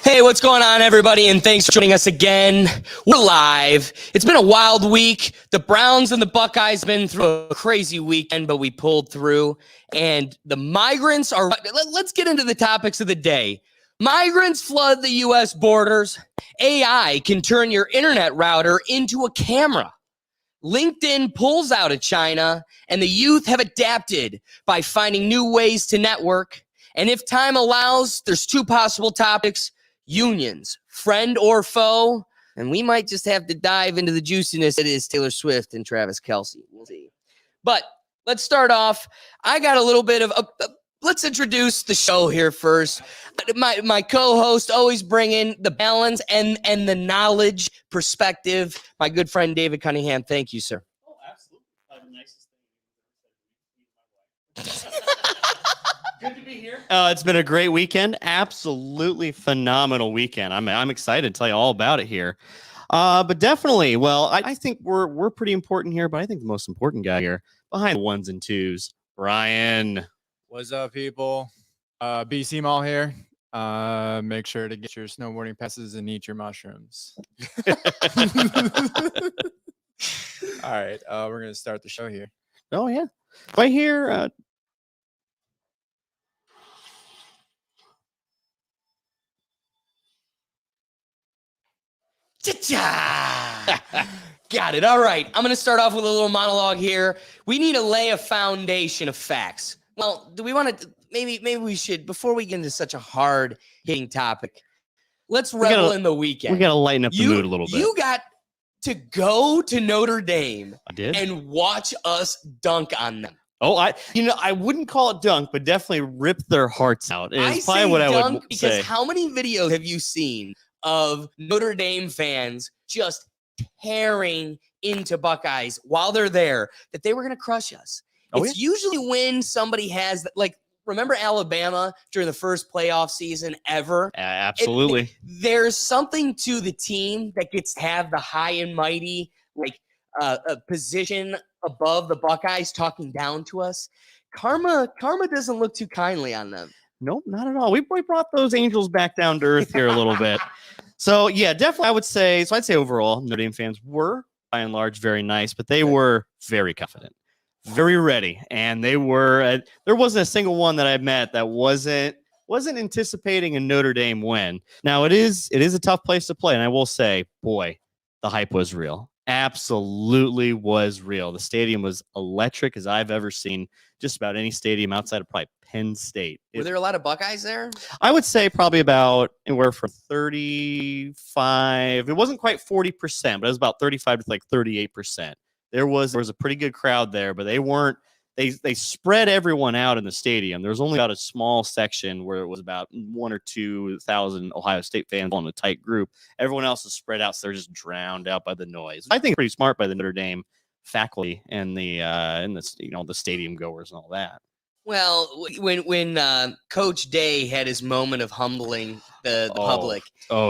Hey, what's going on, everybody? And thanks for joining us again. We're live. It's been a wild week. The Browns and the Buckeyes have been through a crazy weekend, but we pulled through. And the migrants are. Let's get into the topics of the day. Migrants flood the U.S. borders. AI can turn your internet router into a camera. LinkedIn pulls out of China, and the youth have adapted by finding new ways to network. And if time allows, there's two possible topics: unions, friend or foe. And we might just have to dive into the juiciness that is Taylor Swift and Travis Kelce. We'll see. But let's start off. I got a little bit of let's introduce the show here first. My co-host always bringing the balance and the knowledge perspective. My good friend David Cunningham. Thank you, sir. Oh, absolutely. The nicest thing. Good to be here. It's been a great weekend. Absolutely phenomenal weekend. I'm excited to tell you all about it here. But definitely, well, I think we're pretty important here, but I think the most important guy here behind the ones and twos, Brian. What's up, people? BC Mall here. Make sure to get your snowboarding passes and eat your mushrooms. All right, we're gonna start the show here. Oh yeah, right here. Got it. All right. I'm going to start off with a little monologue here. We need to lay a foundation of facts. Well, do we want to maybe we should, before we get into such a hard hitting topic, let's revel in the weekend. We got to lighten up the mood a little bit. You got to go to Notre Dame I did. And watch us dunk on them. Oh, I wouldn't call it dunk, but definitely rip their hearts out. It's probably what I would because say. How many videos have you seen of Notre Dame fans just tearing into Buckeyes while they're there, that they were going to crush us? It's usually when somebody has, like, remember Alabama during the first playoff season ever? Absolutely. There's something to the team that gets to have the high and mighty, like, a position above the Buckeyes talking down to us. Karma doesn't look too kindly on them. Nope, not at all. We brought those Angels back down to earth here a little bit. So, yeah, definitely I would say, I'd say overall, Notre Dame fans were, by and large, very nice, but they were very confident, very ready. And they were, there wasn't a single one that I met that wasn't anticipating a Notre Dame win. Now, it is a tough place to play. And I will say, boy, the hype was real. Absolutely was real. The stadium was electric as I've ever seen just about any stadium outside of probably Penn State. Were there a lot of Buckeyes there? I would say probably about anywhere from 35. It wasn't quite 40%, but it was about 35 to like 38%. There was a pretty good crowd there, but they weren't. They spread everyone out in the stadium. There was only about a small section where it was about 1,000 or 2,000 Ohio State fans in a tight group. Everyone else is spread out, so they're just drowned out by the noise. I think pretty smart by the Notre Dame faculty and the stadium goers and all that. Well, when Coach Day had his moment of humbling the public,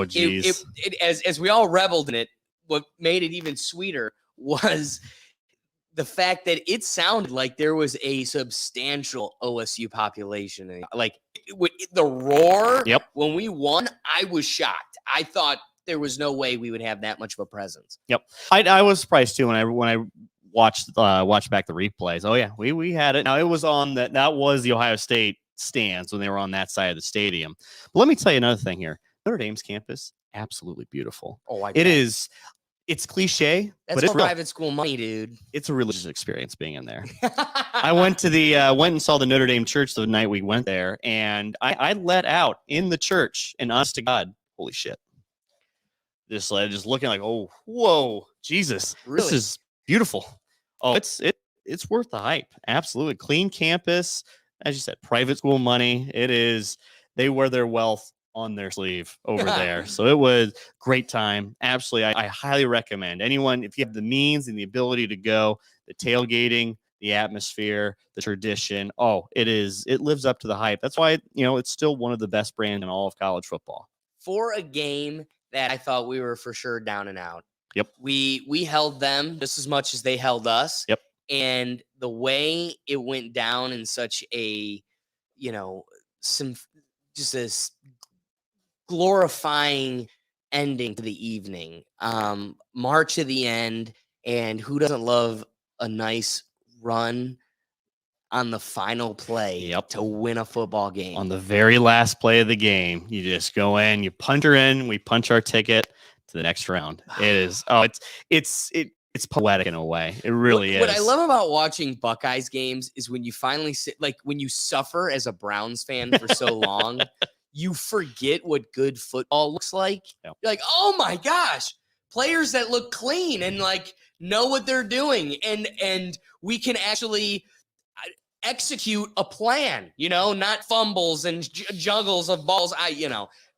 geez, as we all reveled in it, what made it even sweeter was the fact that it sounded like there was a substantial OSU population. Like the roar, when we won, I was shocked. I thought there was no way we would have that much of a presence. Yep, I was surprised too when I watched back the replays. Oh yeah, we had it. Now it was on that was the Ohio State stands when they were on that side of the stadium. But let me tell you another thing here. Notre Dame's campus, absolutely beautiful. Oh, it is. It's cliche, but it's private school money, dude. It's a religious experience being in there. I went and saw the Notre Dame church the night we went there, and I let out in the church, and honest to God, holy shit. Just looking like, oh, whoa, Jesus, really? This is beautiful. Oh, it's worth the hype. Absolutely. Clean campus. As you said, private school money. It is. They wear their wealth on their sleeve over there. So it was great time. Absolutely. I highly recommend anyone, if you have the means and the ability to go, the tailgating, the atmosphere, the tradition. Oh, it lives up to the hype. That's why, it's still one of the best brands in all of college football. For a game that I thought we were for sure down and out. Yep. We held them just as much as they held us. Yep. And the way it went down in such a, just this glorifying ending to the evening. March to the end, and who doesn't love a nice run on the final play to win a football game? On the very last play of the game, you just go in, you punch her in, we punch our ticket to the next round. It is it's poetic in a way. It really is. What I love about watching Buckeyes games is when you finally sit, like when you suffer as a Browns fan for so long, you forget what good football looks like. Yep. You're like, oh my gosh, players that look clean and like know what they're doing, and we can actually execute a plan, not fumbles and juggles of balls.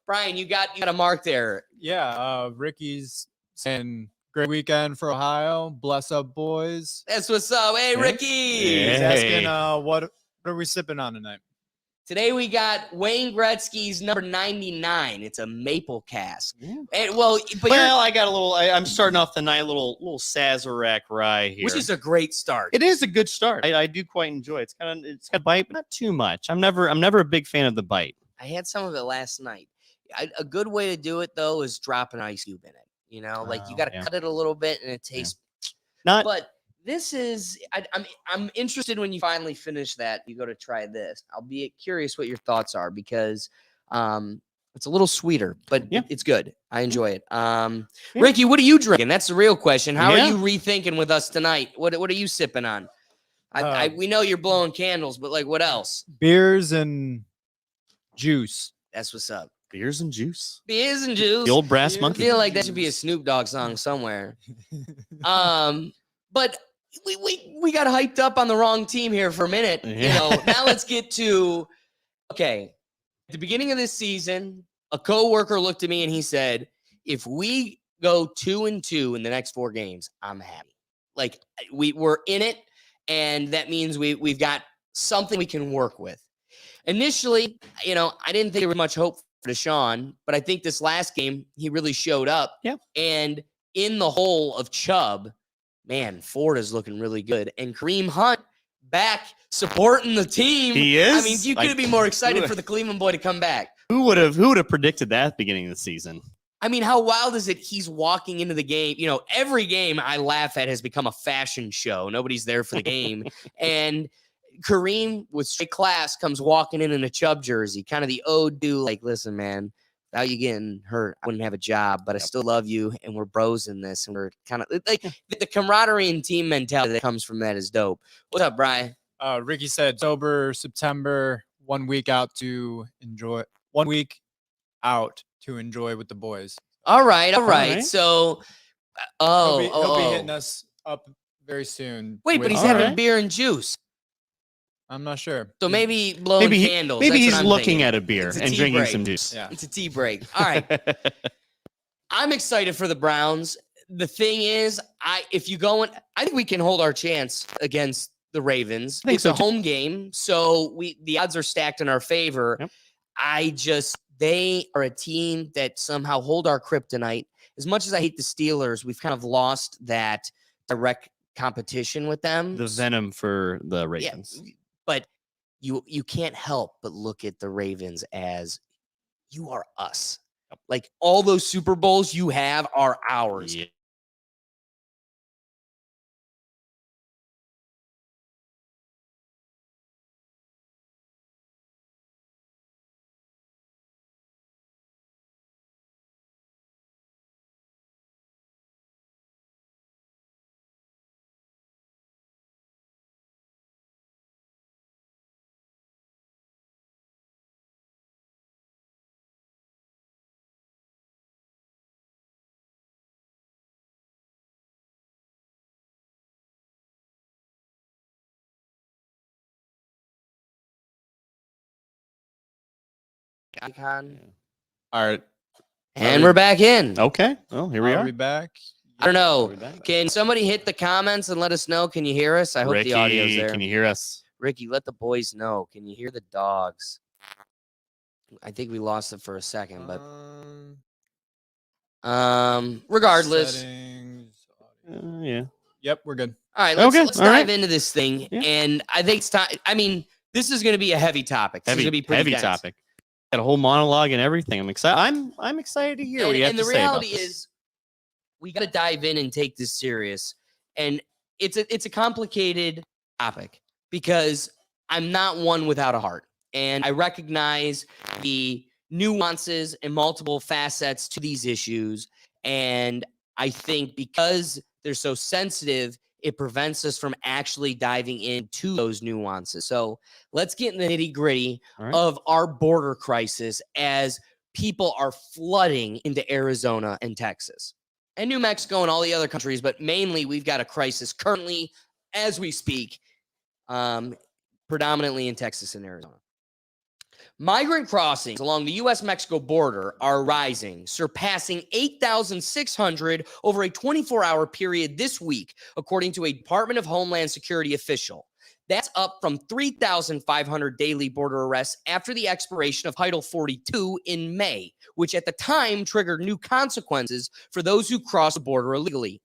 Brian, you got a mark there. Yeah, Ricky's saying great weekend for Ohio. Bless up, boys. That's what's up. Hey, Ricky. He's asking what are we sipping on tonight? Today we got Wayne Gretzky's number 99. It's a maple cask. Yeah. And I got a little. I'm starting off the night little Sazerac rye here, which is a great start. It is a good start. I do quite enjoy it. It's got a bite, but not too much. I'm never a big fan of the bite. I had some of it last night. A good way to do it though is drop an ice cube in it. You got to cut it a little bit, and it tastes But this is I'm interested when you finally finish that. You go to try this. I'll be curious what your thoughts are because it's a little sweeter, but it's good. I enjoy it. Ricky, what are you drinking? That's the real question. How are you rethinking with us tonight? What are you sipping on? We know you're blowing candles, but like what else? Beers and juice. That's what's up. Beers and juice. Beers and juice. The old brass monkey. I feel like that should be a Snoop Dogg song somewhere. But we got hyped up on the wrong team here for a minute. Now let's get to at the beginning of this season, a coworker looked at me and he said, if we go 2-2 in the next 4 games, I'm happy. Like we're in it, and that means we've got something we can work with. Initially, I didn't think there was much hope for Deshaun, but I think this last game he really showed up. Yeah. And in the hole of Chubb, man, Ford is looking really good. And Kareem Hunt back supporting the team. He is. I mean, you couldn't be more excited for the Cleveland boy to come back. Who would have predicted that at the beginning of the season? I mean, how wild is it? He's walking into the game. Every game I laugh at has become a fashion show. Nobody's there for the game. And Kareem with straight class comes walking in a Chubb jersey, kind of the ode to like, listen, man, without you getting hurt, I wouldn't have a job, but I still love you, and we're bros in this, and we're kind of like the camaraderie and team mentality that comes from that is dope. What's up, Brian? Ricky said sober September, 1 week out to enjoy. 1 week out to enjoy with the boys. All right. So, he'll be hitting us up very soon. Wait, but he's having beer and juice. I'm not sure. So maybe blowing candles. Maybe he's looking at a beer and drinking some juice. Yeah. It's a tea break. All right. I'm excited for the Browns. The thing is, I think we can hold our chance against the Ravens. It's a home game, so the odds are stacked in our favor. Yep. They are a team that somehow hold our kryptonite. As much as I hate the Steelers, we've kind of lost that direct competition with them. The venom for the Ravens. Yeah, but you can't help but look at the Ravens as you are us. Like all those Super Bowls you have are ours. Yeah. Icon. All right. And we're back in. Okay. Well, here we are. Are we back? I don't know. Can somebody hit the comments and let us know? Can you hear us? I hope Ricky, the audio's there. Can you hear us? Ricky, let the boys know. Can you hear the dogs? I think we lost it for a second, but regardless. Yeah. Yep, we're good. All right, let's dive into this thing. Yeah. And I think it's time. I mean, this is going to be a heavy topic. This is going to be pretty dense. Topic. Got a whole monologue and everything. I'm excited. I'm excited to hear what you have And to the say about reality this. is, we got to dive in and take this serious. And it's a complicated topic because I'm not one without a heart, and I recognize the nuances and multiple facets to these issues. And I think because they're so sensitive, it prevents us from actually diving into those nuances. So let's get in the nitty gritty All right. of our border crisis as people are flooding into Arizona and Texas and New Mexico and all the other countries, but mainly we've got a crisis currently as we speak, predominantly in Texas and Arizona. Migrant crossings along the U.S.-Mexico border are rising, surpassing 8,600 over a 24-hour period this week, according to a Department of Homeland Security official. That's up from 3,500 daily border arrests after the expiration of Title 42 in May, which at the time triggered new consequences for those who cross the border illegally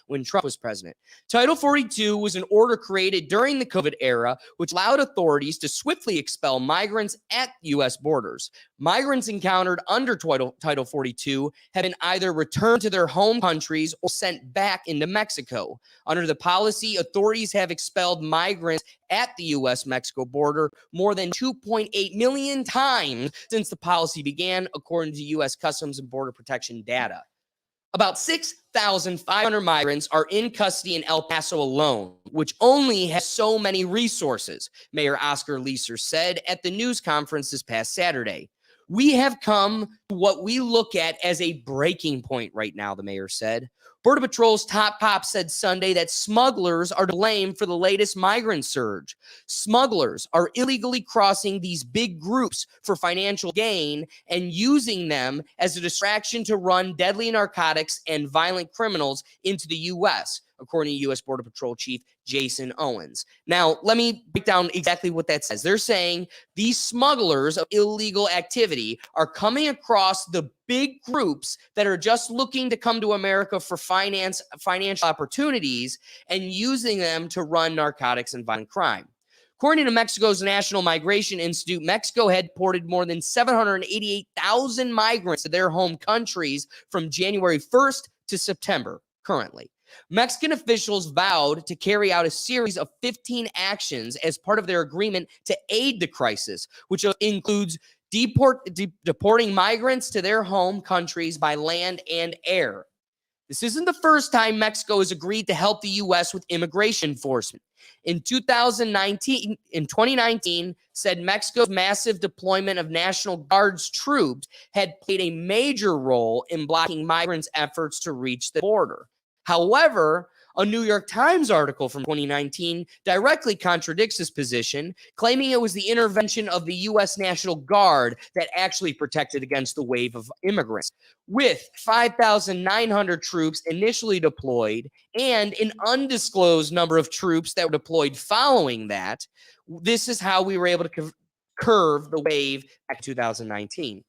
when Trump was president. Title 42 was an order created during the COVID era, which allowed authorities to swiftly expel migrants at U.S. borders. Migrants encountered under Title 42 have been either returned to their home countries or sent back into Mexico. Under the policy, authorities have expelled migrants at the U.S.-Mexico border more than 2.8 million times since the policy began, according to U.S. Customs and Border Protection data. About 6,500 migrants are in custody in El Paso alone, which only has so many resources, Mayor Oscar Leeser said at the news conference this past Saturday. We have come to what we look at as a breaking point right now, the mayor said. Border Patrol's top cop said Sunday that smugglers are to blame for the latest migrant surge. Smugglers are illegally crossing these big groups for financial gain and using them as a distraction to run deadly narcotics and violent criminals into the U.S., according to U.S. Border Patrol Chief Jason Owens. Now, let me break down exactly what that says. They're saying these smugglers of illegal activity are coming across the big groups that are just looking to come to America for financial opportunities and using them to run narcotics and violent crime. According to Mexico's National Migration Institute, Mexico had deported more than 788,000 migrants to their home countries from January 1st to September currently. Mexican officials vowed to carry out a series of 15 actions as part of their agreement to aid the crisis, which includes deporting migrants to their home countries by land and air. This isn't the first time Mexico has agreed to help the U.S. with immigration enforcement. In 2019, said Mexico's massive deployment of National Guard's troops had played a major role in blocking migrants' efforts to reach the border. However, a New York Times article from 2019 directly contradicts this position, claiming it was the intervention of the U.S. National Guard that actually protected against the wave of immigrants. With 5,900 troops initially deployed and an undisclosed number of troops that were deployed following that, this is how we were able to curve the wave back in 2019.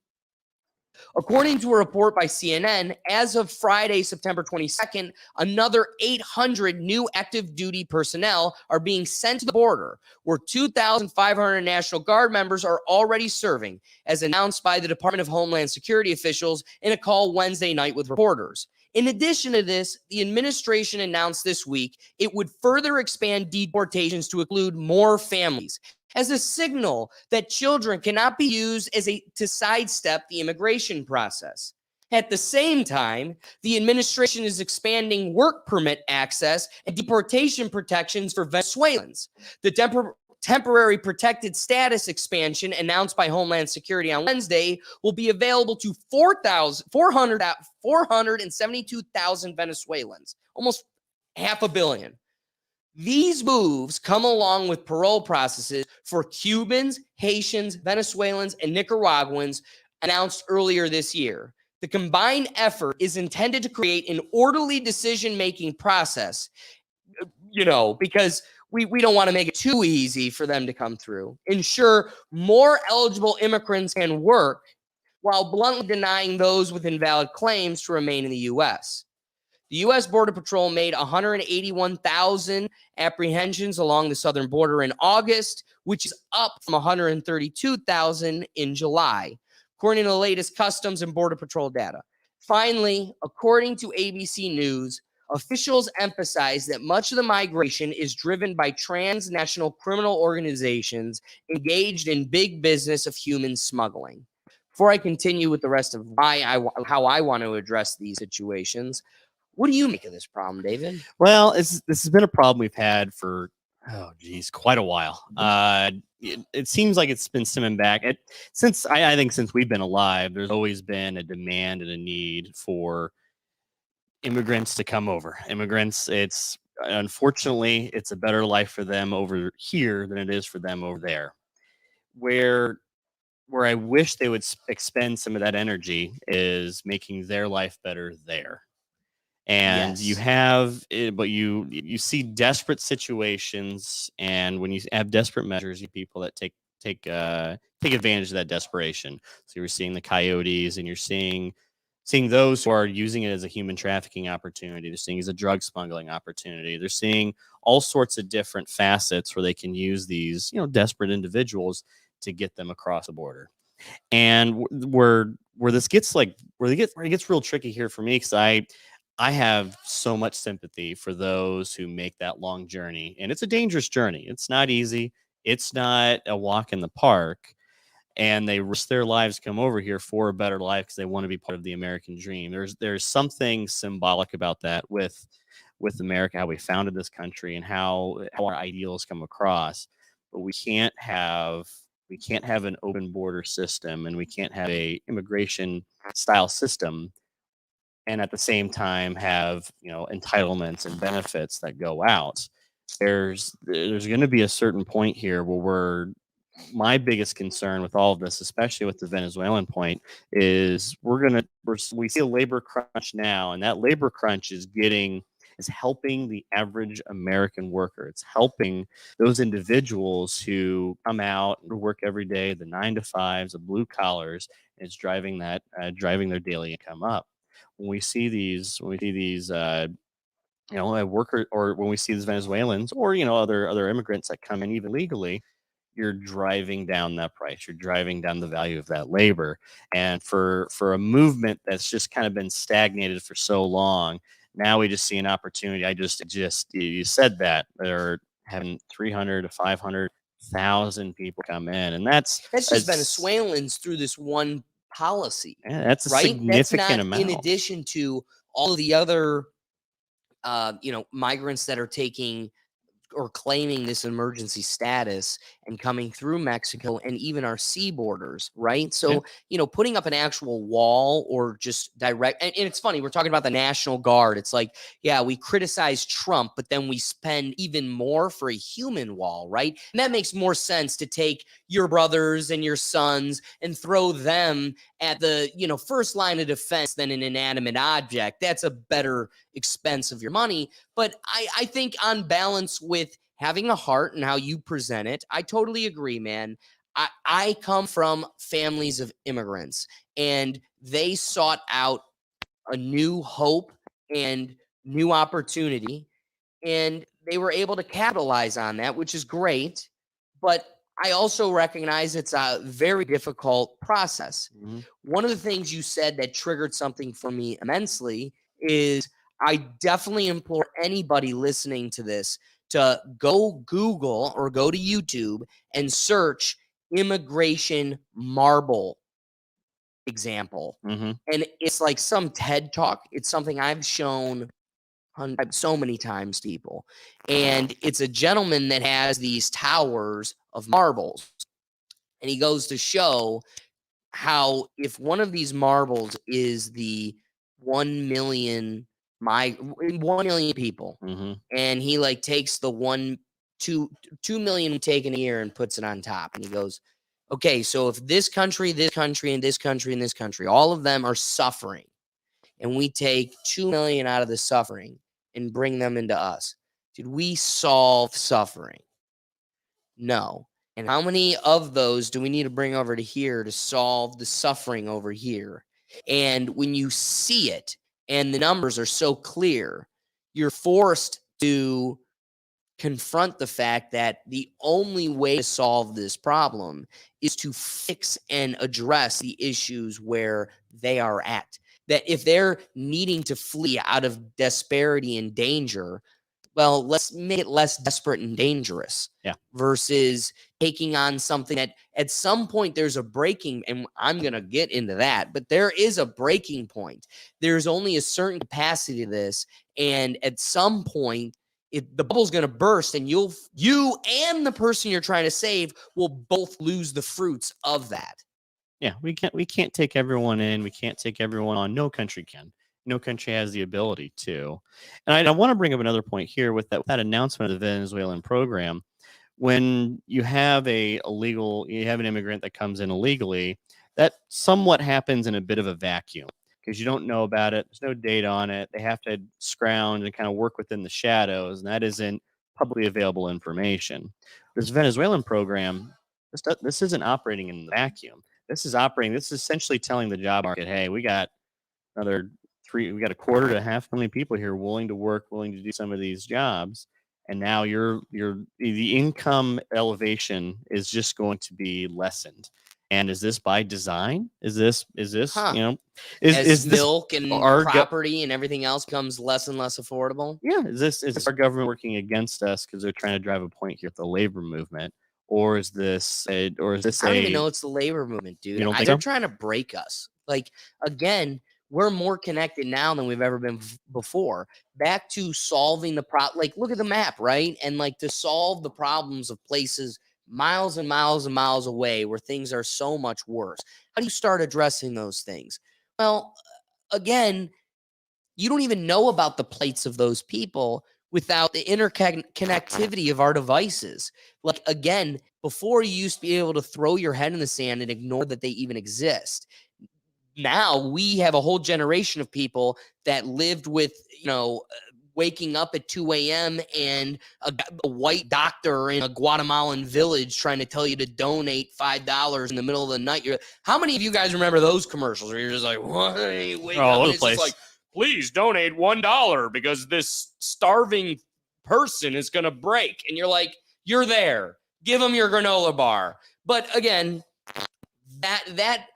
According to a report by CNN, as of Friday, September 22nd, another 800 new active duty personnel are being sent to the border, where 2,500 National Guard members are already serving, as announced by the Department of Homeland Security officials in a call Wednesday night with reporters. In addition to this, the administration announced this week it would further expand deportations to include more families, as a signal that children cannot be used to sidestep the immigration process. At the same time, the administration is expanding work permit access and deportation protections for Venezuelans. The temporary protected status expansion announced by Homeland Security on Wednesday will be available to 472,000 Venezuelans, almost 500 million. These moves come along with parole processes for Cubans, Haitians, Venezuelans, and Nicaraguans announced earlier this year. The combined effort is intended to create an orderly decision-making process, because we don't want to make it too easy for them to come through. Ensure more eligible immigrants can work while bluntly denying those with invalid claims to remain in the U.S. The U.S. Border Patrol made 181,000 apprehensions along the southern border in August, which is up from 132,000 in July, according to the latest Customs and Border Patrol data. Finally, according to ABC News, officials emphasize that much of the migration is driven by transnational criminal organizations engaged in big business of human smuggling. Before I continue with the rest of how I want to address these situations, what do you make of this problem, David? Well, this has been a problem we've had for quite a while. It seems like it's been stemming back since I think since we've been alive. There's always been a demand and a need for immigrants to come over. Immigrants, it's unfortunately it's a better life for them over here than it is for them over there. Where I wish they would expend some of that energy is making their life better there. And you Yes. have but you see desperate situations, and when you have desperate measures, you people that take advantage of that desperation. So you're seeing the coyotes, and you're seeing those who are using it as a human trafficking opportunity. They're seeing it as a drug smuggling opportunity. They're seeing all sorts of different facets where they can use these desperate individuals to get them across the border. And where this gets where it gets real tricky here for me, because I have so much sympathy for those who make that long journey. And it's a dangerous journey. It's not easy. It's not a walk in the park. And they risk their lives, come over here for a better life because they want to be part of the American dream. There's something symbolic about that with America, how we founded this country, and how our ideals come across. But we can't have an open border system, and we can't have a immigration style system, and at the same time have entitlements and benefits that go out. There's going to be a certain point here where my biggest concern with all of this, especially with the Venezuelan point, is we see a labor crunch now, and that labor crunch is helping the average American worker. It's helping those individuals who come out and work every day, the 9 to 5s, the blue collars, and it's driving their daily income up. When we see these worker, or when we see these Venezuelans, or other immigrants that come in even legally, you're driving down that price. You're driving down the value of that labor. And for a movement that's just kind of been stagnated for so long, now we just see an opportunity. You said that they're having 300 to 500,000 people come in, and That's just Venezuelans through this one policy, that's a right? That's significant not amount. in addition to all of the other, migrants that are taking or claiming this emergency status and coming through Mexico and even our sea borders, right? So, putting up an actual wall or just direct, and it's funny, we're talking about the National Guard. It's like, yeah, we criticize Trump, but then we spend even more for a human wall, right? And that makes more sense to take your brothers and your sons and throw them at the, first line of defense than an inanimate object. That's a better expense of your money. But I think on balance with having a heart and how you present it, I totally agree, man. I come from families of immigrants, and they sought out a new hope and new opportunity, and they were able to capitalize on that, which is great. But I also recognize it's a very difficult process. Mhm. One of the things you said that triggered something for me immensely is I definitely implore anybody listening to this to go Google or go to YouTube and search immigration marble example. Mhm. And it's like some TED talk. It's something I've shown so many times to people. And it's a gentleman that has these towers of marbles. And he goes to show how if one of these marbles is the 1 million 1 million people, Mhm. and he like takes the 2 million taken a year and puts it on top, and he goes, okay, so if this country, and this country, and this country, all of them are suffering, and we take 2 million out of the suffering and bring them into us, did we solve suffering? No. And how many of those do we need to bring over to here to solve the suffering over here? And when you see it and the numbers are so clear, you're forced to confront the fact that the only way to solve this problem is to fix and address the issues where they are at. That if they're needing to flee out of disparity and danger, well, let's make it less desperate and dangerous. Yeah. Versus taking on something that at some point there's a breaking, and I'm going to get into that, but there is a breaking point. There's only a certain capacity to this. And at some point, the bubble's going to burst, and you and the person you're trying to save will both lose the fruits of that. Yeah, we can't take everyone in. We can't take everyone on. No country can. No country has the ability to. And I want to bring up another point here with that announcement of the Venezuelan program. When you have you have an immigrant that comes in illegally, that somewhat happens in a bit of a vacuum because you don't know about it. There's no data on it. They have to scrounge and kind of work within the shadows, and that isn't publicly available information. This Venezuelan program, this isn't operating in the vacuum. This is essentially telling the job market, hey, we got a quarter to 500,000 people here willing to work, willing to do some of these jobs. And now the income elevation is just going to be lessened. And is this by design? Is this, is this milk and property and everything else becomes less and less affordable? Yeah. Is this our government working against us because they're trying to drive a point here with the labor movement? Or is this I don't even know it's the labor movement, dude. You don't think They're so? trying to break us. Like, again, we're more connected now than we've ever been before. Back to solving the problem. Like, look at the map, right? And like to solve the problems of places miles and miles and miles away where things are so much worse. How do you start addressing those things? Well, again, you don't even know about the plights of those people without the interconnectivity of our devices. Like, again, before you used to be able to throw your head in the sand and ignore that they even exist. Now we have a whole generation of people that lived with, waking up at 2 a.m. and a white doctor in a Guatemalan village trying to tell you to donate $5 in the middle of the night. How many of you guys remember those commercials where you're just like, what? All over the place. It's like, please donate $1 because this starving person is going to break. And you're like, you're there. Give them your granola bar. But again, that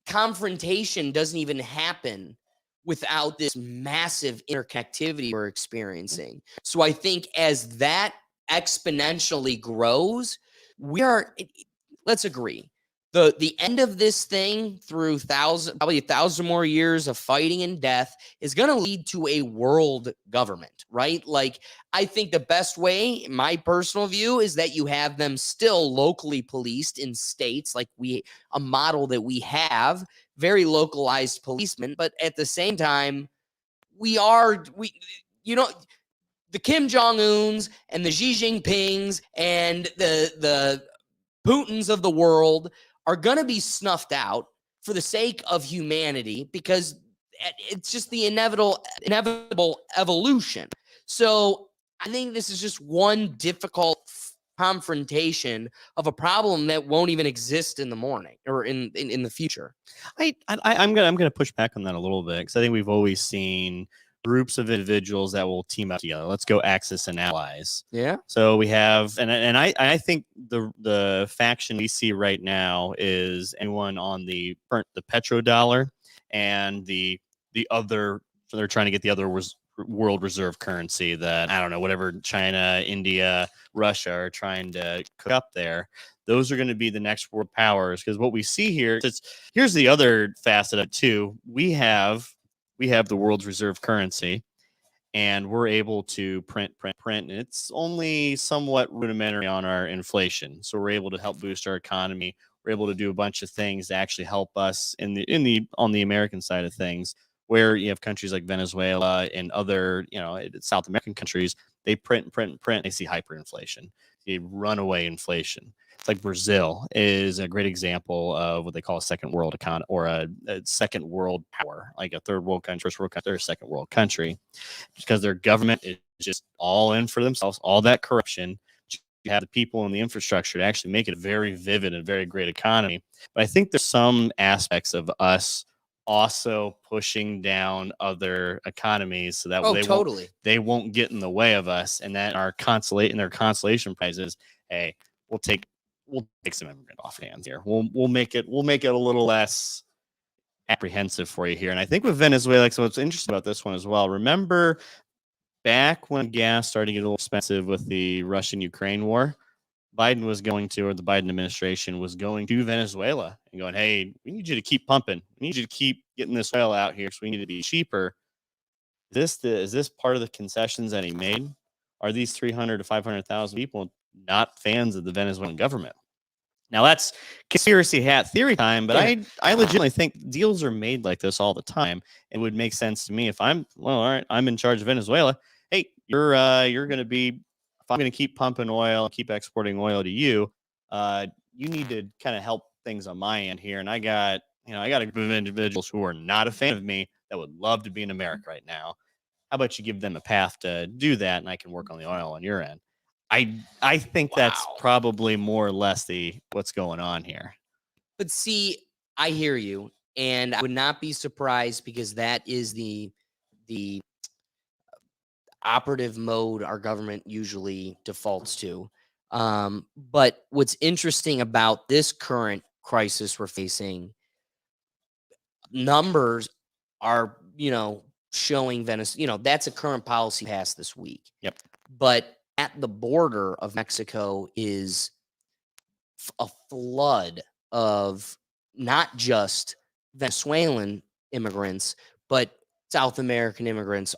confrontation doesn't even happen without this massive interconnectivity we're experiencing. So I think as that exponentially grows, let's agree, the end of this thing through probably 1,000 more years of fighting and death is going to lead to a world government, right? Like, I think the best way, my personal view, is that you have them still locally policed in states, like a model that we have, very localized policemen. But at the same time, the Kim Jong-uns and the Xi Jinpings and the Putins of the world are going to be snuffed out for the sake of humanity, because it's just the inevitable evolution. So I think this is just one difficult confrontation of a problem that won't even exist in the morning or in the future. I'm gonna push back on that a little bit, because I think we've always seen groups of individuals that will team up together. Let's go Axis and allies. Yeah. So we have, and I think the faction we see right now is anyone on the petrodollar and the other. So they're trying to get the other world reserve currency that, I don't know, whatever China, India, Russia are trying to cook up there. Those are going to be the next world powers, because what we see here is, here's the other facet of it too. We have the world's reserve currency, and we're able to print. And it's only somewhat rudimentary on our inflation. So we're able to help boost our economy. We're able to do a bunch of things to actually help us on the American side of things, where you have countries like Venezuela and other, South American countries, they print. They see hyperinflation, they runaway inflation. It's like Brazil is a great example of what they call a second world economy, or a second world power, like a third world country, first world country, or second world country, because their government is just all in for themselves, all that corruption. You have the people and the infrastructure to actually make it a very vivid and very great economy. But I think there's some aspects of us also pushing down other economies so that Oh, they totally. won't get in the way of us. And that their consolation prizes, hey, we'll take some immigrant off hands here. We'll make it a little less apprehensive for you here. And I think with Venezuela, so what's interesting about this one as well, remember back when gas started to get a little expensive with the Russian-Ukraine war, Biden was going to, or the Biden administration was going to Venezuela and going, hey, we need you to keep pumping. We need you to keep getting this oil out here. So we need to be cheaper. Is this part of the concessions that he made? Are these 300 to 500,000 people not fans of the Venezuelan government? Now that's conspiracy hat theory time, but I legitimately think deals are made like this all the time. It would make sense to me if all right, I'm in charge of Venezuela. Hey, you're going to be, if I'm going to keep pumping oil, keep exporting oil to you, you need to kind of help things on my end here. And I got a group of individuals who are not a fan of me that would love to be in America right now. How about you give them a path to do that, and I can work on the oil on your end? I think that's probably more or less what's going on here. But see, I hear you, and I would not be surprised because that is the operative mode our government usually defaults to. But what's interesting about this current crisis we're facing, numbers are, showing Venezuela, that's a current policy passed this week. Yep. But at the border of Mexico is a flood of not just Venezuelan immigrants, but South American immigrants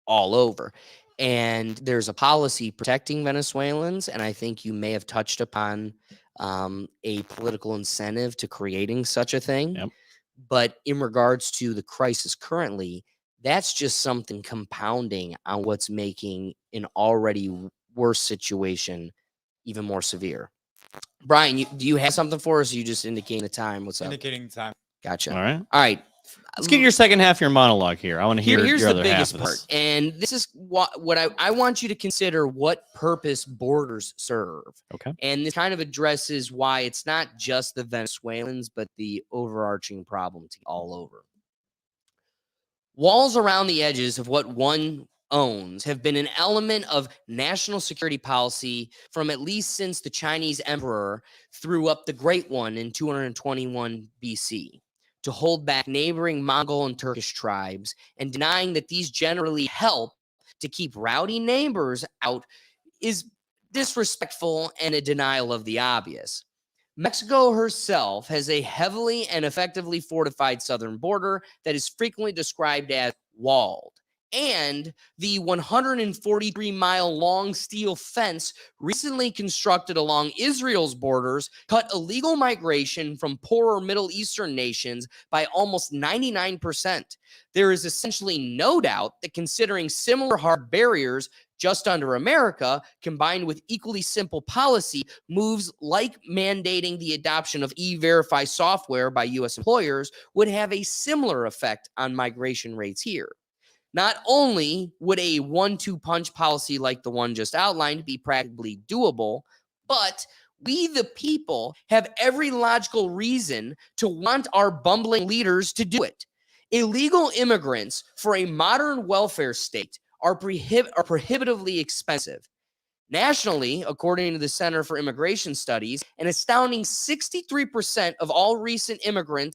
all over. And there's a policy protecting Venezuelans. And I think you may have touched upon a political incentive to creating such a thing. Yep. But in regards to the crisis currently, that's just something compounding on what's making an already worse situation even more severe. Brian, do you have something for us? Or you just indicating the time? What's up? Indicating time. Gotcha. All right. Let's get your second half of your monologue here. I want to hear Here's your the other biggest half of this. part, and this is what I want you to consider what purpose borders serve. Okay. And this kind of addresses why it's not just the Venezuelans, but the overarching problem all over. Walls around the edges of what one owns have been an element of national security policy from at least since the Chinese emperor threw up the Great One in 221 BC to hold back neighboring Mongol and Turkish tribes, and denying that these generally help to keep rowdy neighbors out is disrespectful and a denial of the obvious. Mexico herself has a heavily and effectively fortified southern border that is frequently described as walled. And the 143-mile-long steel fence recently constructed along Israel's borders cut illegal migration from poorer Middle Eastern nations by almost 99%. There is essentially no doubt that considering similar hard barriers just under America, combined with equally simple policy moves like mandating the adoption of E-Verify software by U.S. employers, would have a similar effect on migration rates here. Not only would a 1-2 punch policy like the one just outlined be practically doable, but we, the people, have every logical reason to want our bumbling leaders to do it. Illegal immigrants for a modern welfare state are prohibitively expensive. Nationally, according to the Center for Immigration Studies, an astounding 63% of all recent immigrant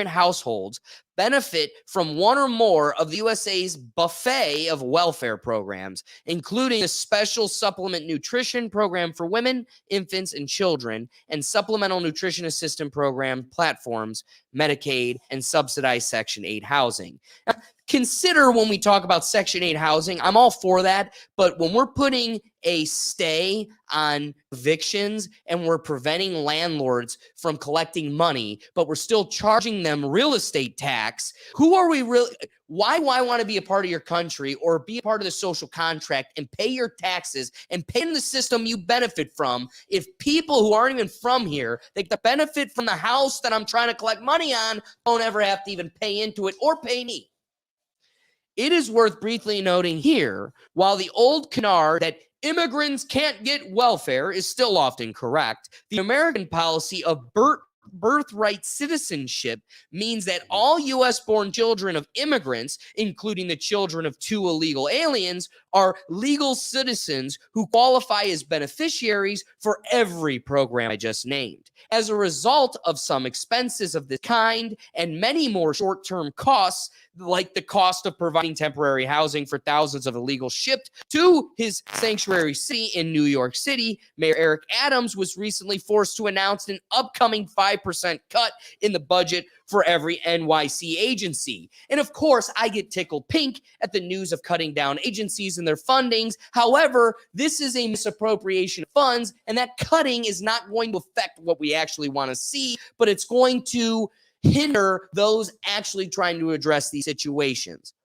households benefit from one or more of the USA's buffet of welfare programs, including a special supplement nutrition program for women, infants, and children, and supplemental nutrition assistance program platforms, Medicaid, and subsidized Section 8 housing. Now, consider when we talk about Section 8 housing, I'm all for that, but when we're putting a stay on evictions and we're preventing landlords from collecting money, but we're still charging them real estate tax, who are we really? Why want to be a part of your country or be a part of the social contract and pay your taxes and pay in the system you benefit from if people who aren't even from here, they benefit from the house that I'm trying to collect money on, don't ever have to even pay into it or pay me? It is worth briefly noting here, while the old canard that immigrants can't get welfare is still often correct, the American policy of birthright citizenship means that all U.S.-born children of immigrants, including the children of 2 illegal aliens, are legal citizens who qualify as beneficiaries for every program I just named. As a result of some expenses of this kind and many more short-term costs, like the cost of providing temporary housing for thousands of illegals shipped to his sanctuary city in New York City, Mayor Eric Adams was recently forced to announce an upcoming 5% cut in the budget for every NYC agency. And of course, I get tickled pink at the news of cutting down agencies and their fundings. However, this is a misappropriation of funds, and that cutting is not going to affect what we actually want to see, but it's going to hinder those actually trying to address these situations.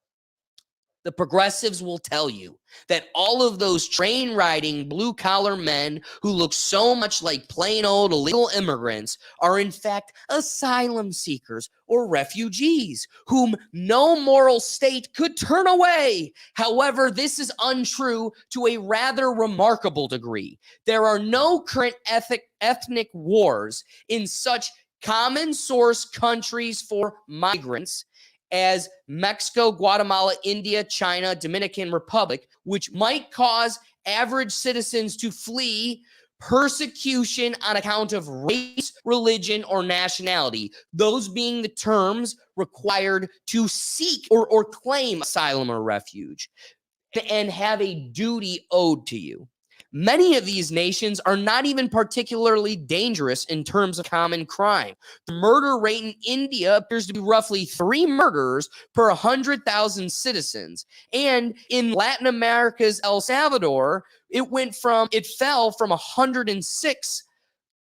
The progressives will tell you that all of those train riding blue collar men who look so much like plain old illegal immigrants are in fact asylum seekers or refugees whom no moral state could turn away. However, this is untrue to a rather remarkable degree. There are no current ethnic wars in such common source countries for migrants as Mexico, Guatemala, India, China, Dominican Republic, which might cause average citizens to flee persecution on account of race, religion, or nationality, those being the terms required to seek or claim asylum or refuge, and have a duty owed to you. Many of these nations are not even particularly dangerous in terms of common crime. The murder rate in India appears to be roughly 3 murders per 100,000 citizens. And in Latin America's El Salvador, it fell from 106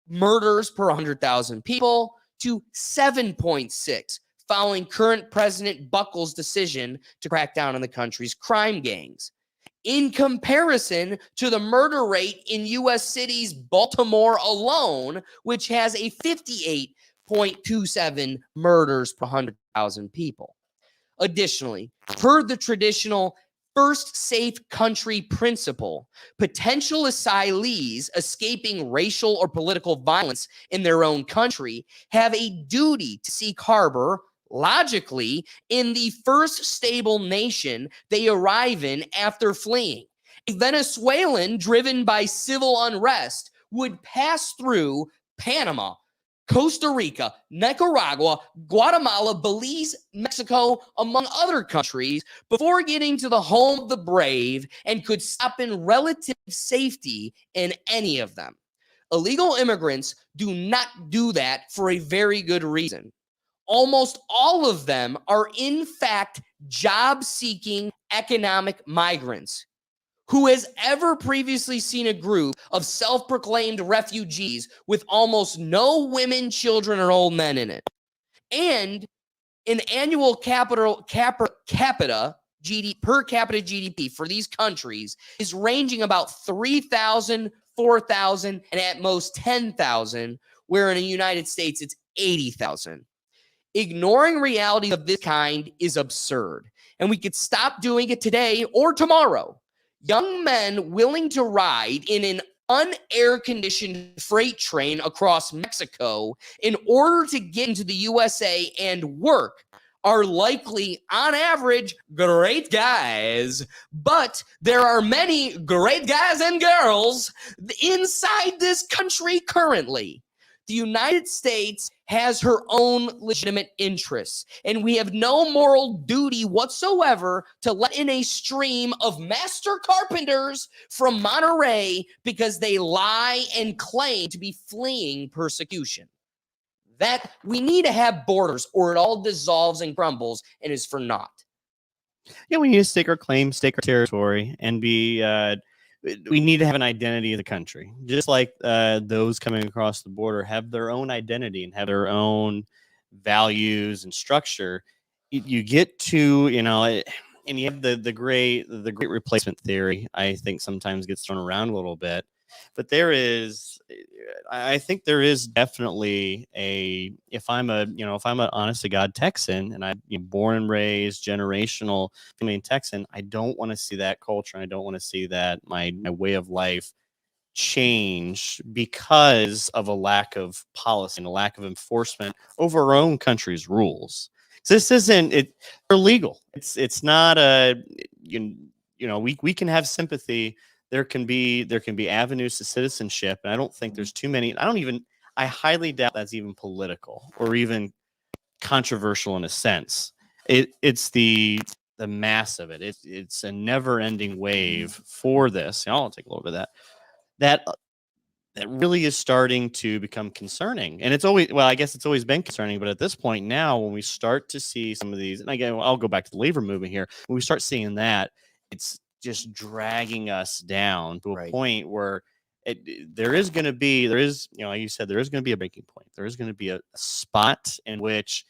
murders per 100,000 people to 7.6, following current President Buckles' decision to crack down on the country's crime gangs. In comparison to the murder rate in U.S. cities, Baltimore alone, which has a 58.27 murders per 100,000 people. Additionally, per the traditional first safe country principle, potential asylees escaping racial or political violence in their own country have a duty to seek harbor, logically, in the first stable nation they arrive in after fleeing. A Venezuelan driven by civil unrest would pass through Panama, Costa Rica, Nicaragua, Guatemala, Belize, Mexico, among other countries, before getting to the home of the brave, and could stop in relative safety in any of them. Illegal immigrants do not do that for a very good reason. Almost all of them are, in fact, job-seeking economic migrants. Who has ever previously seen a group of self-proclaimed refugees with almost no women, children, or old men in it? And an annual per capita GDP for these countries is ranging about 3,000, 4,000, and at most 10,000, where in the United States it's 80,000. Ignoring reality of this kind is absurd, and we could stop doing it today or tomorrow. Young men willing to ride in an unair-conditioned freight train across Mexico in order to get into the USA and work are likely, on average, great guys. But there are many great guys and girls inside this country currently. The United States has her own legitimate interests, and we have no moral duty whatsoever to let in a stream of master carpenters from Monterey because they lie and claim to be fleeing persecution. That we need to have borders, or it all dissolves and crumbles and is for naught. Yeah, we need to stake our claim, stake our territory, and be. We need to have an identity of the country, just like those coming across the border have their own identity and have their own values and structure. You get to, and you have the great replacement theory. I think sometimes gets thrown around a little bit, but I think there is definitely if I'm an honest to God Texan and I'm born and raised generational family in Texan, I don't want to see that culture. And I don't want to see that my way of life change because of a lack of policy and a lack of enforcement over our own country's rules. So this isn't it. They're legal. It's not a we can have sympathy. There can be avenues to citizenship, and I don't think there's too many. I highly doubt that's even political or even controversial in a sense. It's the mass of it. It's a never ending wave for this. I'll take a little bit of that really is starting to become concerning. And it's always, well, I guess it's always been concerning, but at this point now, when we start to see some of these, and again, I'll go back to the labor movement here. When we start seeing that, it's just dragging us down to a point where there is, like you said, there is going to be a breaking point. There is going to be a spot in which,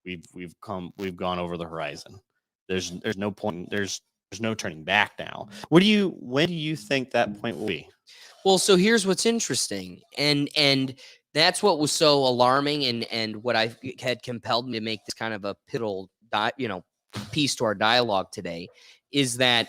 we've gone over the horizon. There's no point. There's no turning back now. When do you think that point will be? Well, so here's what's interesting, and that's what was so alarming, and what I had compelled me to make this kind of a pivotal, piece to our dialogue today, is that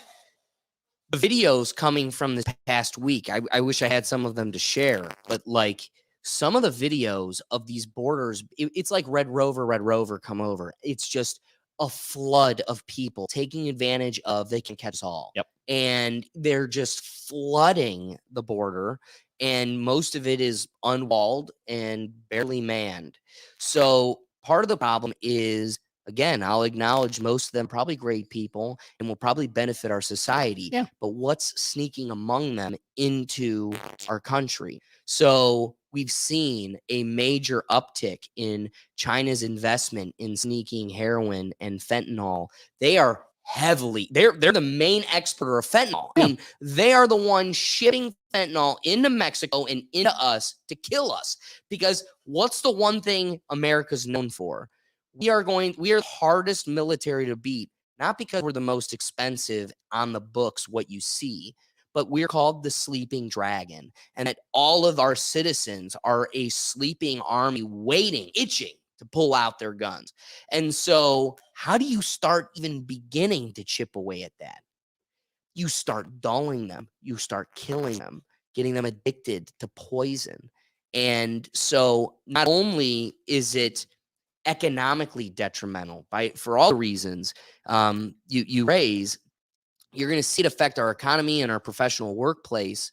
the videos coming from this past week. I wish I had some of them to share, but like some of the videos of these borders, it's like Red Rover, come over. It's just a flood of people taking advantage of they can catch us all. Yep. And they're just flooding the border, and most of it is unwalled and barely manned. So part of the problem is, again, I'll acknowledge most of them probably great people and will probably benefit our society. Yeah. But what's sneaking among them into our country? So we've seen a major uptick in China's investment in sneaking heroin and fentanyl. They are they're the main exporter of fentanyl. I mean, they are the one shipping fentanyl into Mexico and into us to kill us. Because what's the one thing America's known for? We are the hardest military to beat, not because we're the most expensive on the books, what you see, but we're called the sleeping dragon, and that all of our citizens are a sleeping army waiting, itching to pull out their guns. And so how do you start even beginning to chip away at that? You start dulling them. You start killing them, getting them addicted to poison. And so not only is it economically detrimental for all the reasons you raise, you're going to see it affect our economy and our professional workplace.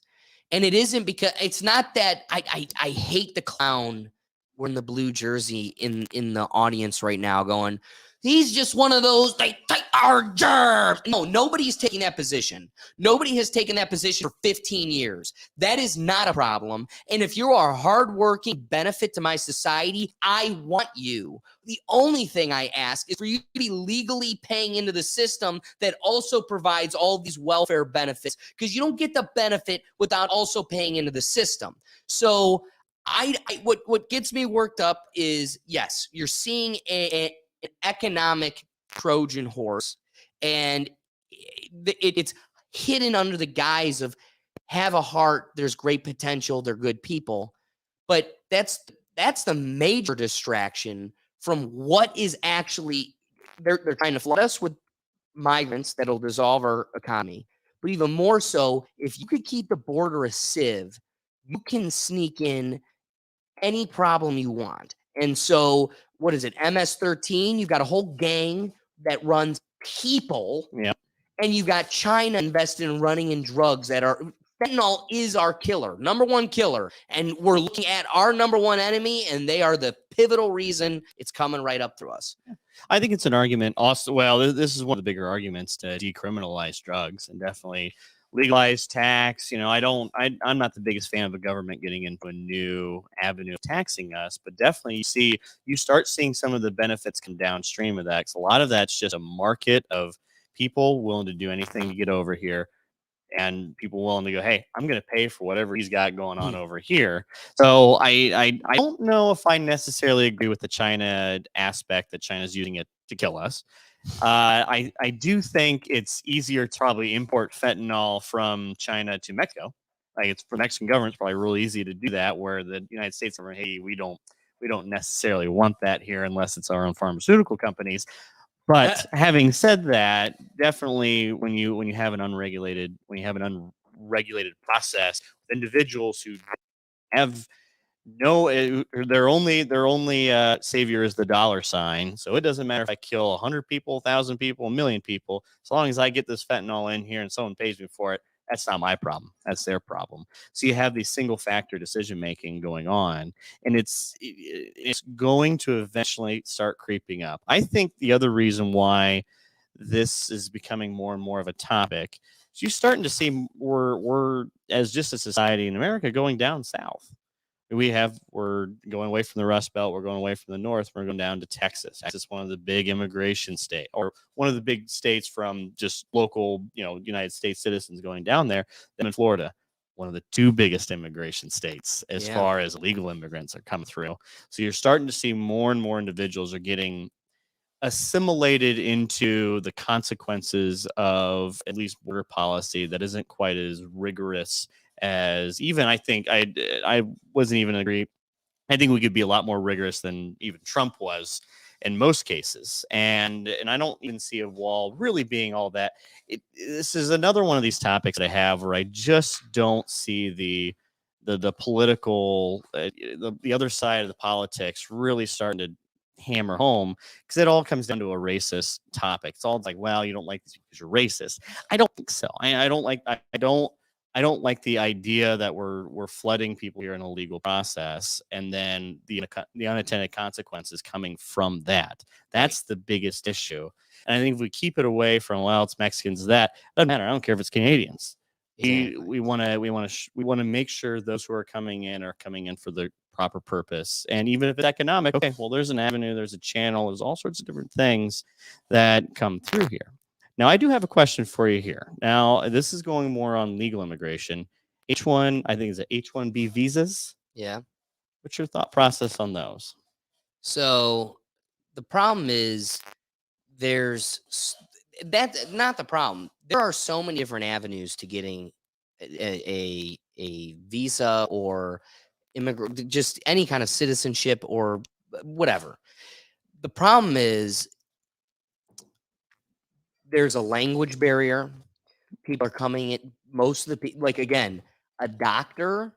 And it isn't because it's not that I hate the clown wearing the blue jersey in the audience right now going, he's just one of those, they take our germs. No, nobody's taking that position. Nobody has taken that position for 15 years. That is not a problem. And if you are a hardworking benefit to my society, I want you. The only thing I ask is for you to be legally paying into the system that also provides all these welfare benefits, because you don't get the benefit without also paying into the system. So what gets me worked up is, yes, you're seeing an economic Trojan horse, and it's hidden under the guise of have a heart, there's great potential, they're good people. But that's the major distraction from what is actually, they're trying to flood us with migrants that'll dissolve our economy. But even more so, if you could keep the border a sieve, you can sneak in any problem you want. And so, what is it? MS-13, you've got a whole gang that runs people. Yeah. And you've got China invested in running in drugs that are, fentanyl is our killer, number one killer. And we're looking at our number one enemy, and they are the pivotal reason it's coming right up through us. I think it's an argument also. Well, this is one of the bigger arguments to decriminalize drugs and definitely legalize tax. I'm not the biggest fan of a government getting into a new avenue of taxing us, but definitely you start seeing some of the benefits come downstream of that. 'Cause a lot of that's just a market of people willing to do anything to get over here, and people willing to go, hey, I'm going to pay for whatever he's got going on over here. So I don't know if I necessarily agree with the China aspect that China's using it to kill us. I do think it's easier to probably import fentanyl from China to Mexico. Like, it's for the Mexican government, it's probably really easy to do that, where the United States are, hey, we don't necessarily want that here unless it's our own pharmaceutical companies. But having said that, definitely when you have an regulated process. Individuals who have no, their only savior is the dollar sign. So it doesn't matter if I kill 100 people, 1,000 people, a million people, as long as I get this fentanyl in here and someone pays me for it. That's not my problem. That's their problem. So you have these single factor decision making going on, and it's going to eventually start creeping up. I think the other reason why this is becoming more and more of a topic is you're starting to see we're as just a society in America going down south. We're going away from the Rust Belt. We're going away from the North. We're going down to Texas. Texas, one of the big immigration state, or one of the big states from just local, United States citizens going down there. Then in Florida, one of the two biggest immigration states as far as legal immigrants are coming through. So you're starting to see more and more individuals are getting assimilated into the consequences of at least border policy that isn't quite as rigorous as even I wasn't even agree. I think we could be a lot more rigorous than even Trump was in most cases. And I don't even see a wall really being all that. This is another one of these topics that I have where I just don't see the political the other side of the politics really starting to hammer home, because it all comes down to a racist topic. It's all like, well, you don't like this because you're racist. I don't think so. I don't like the idea that we're flooding people here in a legal process, and then the unintended consequences coming from that. That's the biggest issue. And I think if we keep it away from, well, it's Mexicans, that doesn't matter. I don't care if it's Canadians. Exactly. We want to make sure those who are coming in for the proper purpose. And even if it's economic, okay, well, there's an avenue, there's a channel, there's all sorts of different things that come through here. Now, I do have a question for you here. Now, this is going more on legal immigration. H1, I think, is it H1B visas? Yeah. What's your thought process on those? So the problem is that's not the problem. There are so many different avenues to getting a visa or immigrant, just any kind of citizenship or whatever. The problem is there's a language barrier. People are coming in. Most of the people, like, again, a doctor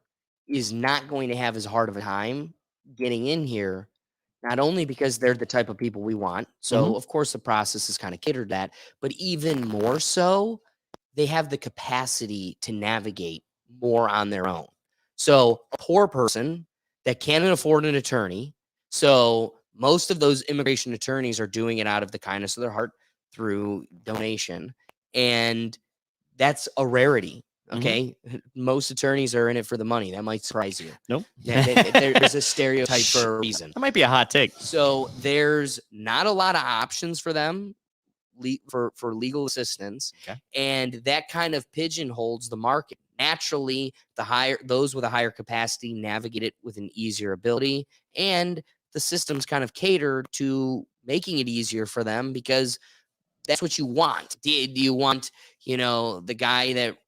is not going to have as hard of a time getting in here, not only because they're the type of people we want. So, of course, the process is kind of catered to that, but even more so, they have the capacity to navigate more on their own. So, a poor person that can't afford an attorney. So, most of those immigration attorneys are doing it out of the kindness of their heart through donation. And that's a rarity. Okay. Most attorneys are in it for the money. That might surprise you. Nope. There's a stereotype for a reason. That might be a hot take. So there's not a lot of options for them for legal assistance. Okay. And that kind of pigeonholes the market. Naturally, those with a higher capacity navigate it with an easier ability. And the system's kind of catered to making it easier for them because that's what you want. Do you want, the guy that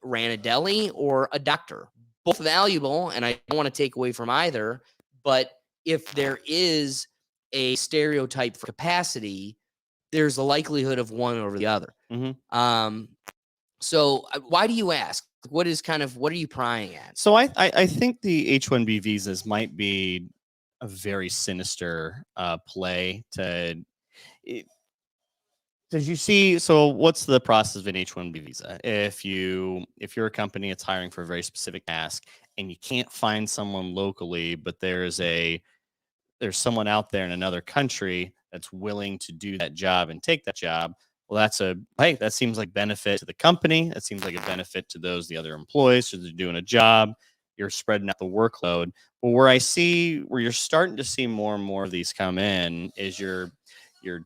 ran a deli or a doctor? Both valuable, and I don't want to take away from either. But if there is a stereotype for capacity, there's a likelihood of one over the other. So why do you ask? What are you prying at? So I think the H-1B visas might be a very sinister play to. Did you see? So, what's the process of an H-1B visa? If you're a company that's hiring for a very specific task and you can't find someone locally, but there's someone out there in another country that's willing to do that job and take that job. Well, that seems like benefit to the company. That seems like a benefit to the other employees. So they're doing a job. You're spreading out the workload. But where you're starting to see more and more of these come in is you're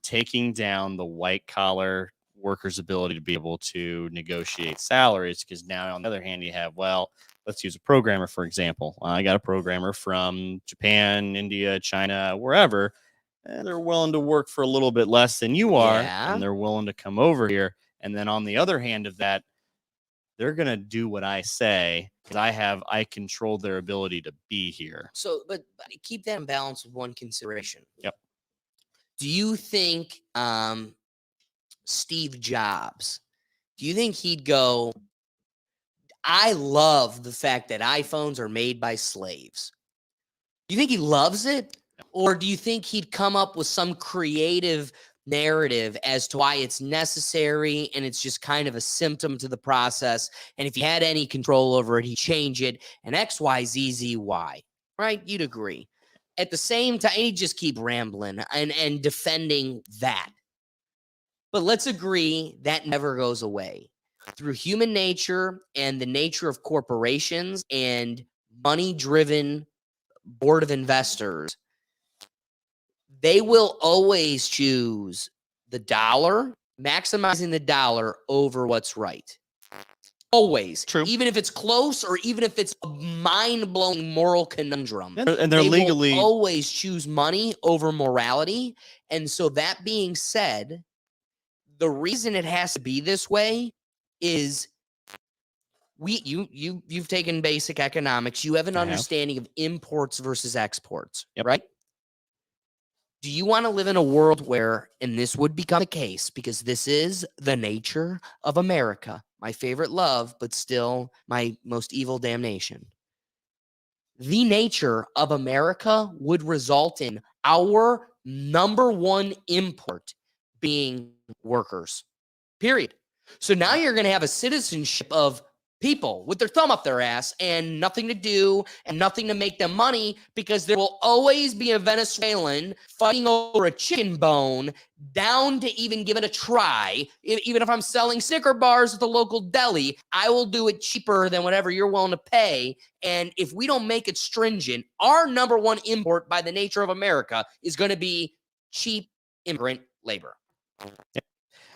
taking down the white collar workers' ability to be able to negotiate salaries, because now on the other hand you have, well, let's use a programmer, for example. I got a programmer from Japan, India, China, wherever, and they're willing to work for a little bit less than you are, and they're willing to come over here. And then on the other hand of that, they're going to do what I say because I control their ability to be here. So, but keep that in balance with one consideration. Yep. Do you think Steve Jobs, do you think he'd go, I love the fact that iPhones are made by slaves. Do you think he loves it? Or do you think he'd come up with some creative narrative as to why it's necessary and it's just kind of a symptom to the process? And if he had any control over it, he'd change it and X, Y, Z, Z, Y, right? You'd agree. At the same time, he'd just keep rambling and defending that. But let's agree that never goes away. Through human nature and the nature of corporations and money-driven board of investors, they will always choose the dollar, maximizing the dollar over what's right. Always. True. Even if it's close or even if it's a mind-blowing moral conundrum. And they're they legally will always choose money over morality. And so that being said, the reason it has to be this way is you've taken basic economics. You have an understanding of imports versus exports, right? Do you want to live in a world where, and this would become the case because this is the nature of America, my favorite love, but still my most evil damnation. The nature of America would result in our number one import being workers, period. So now you're going to have a citizenship of people with their thumb up their ass and nothing to do and nothing to make them money because there will always be a Venezuelan fighting over a chicken bone down to even give it a try. Even if I'm selling Snicker bars at the local deli, I will do it cheaper than whatever you're willing to pay. And if we don't make it stringent, our number one import by the nature of America is going to be cheap immigrant labor.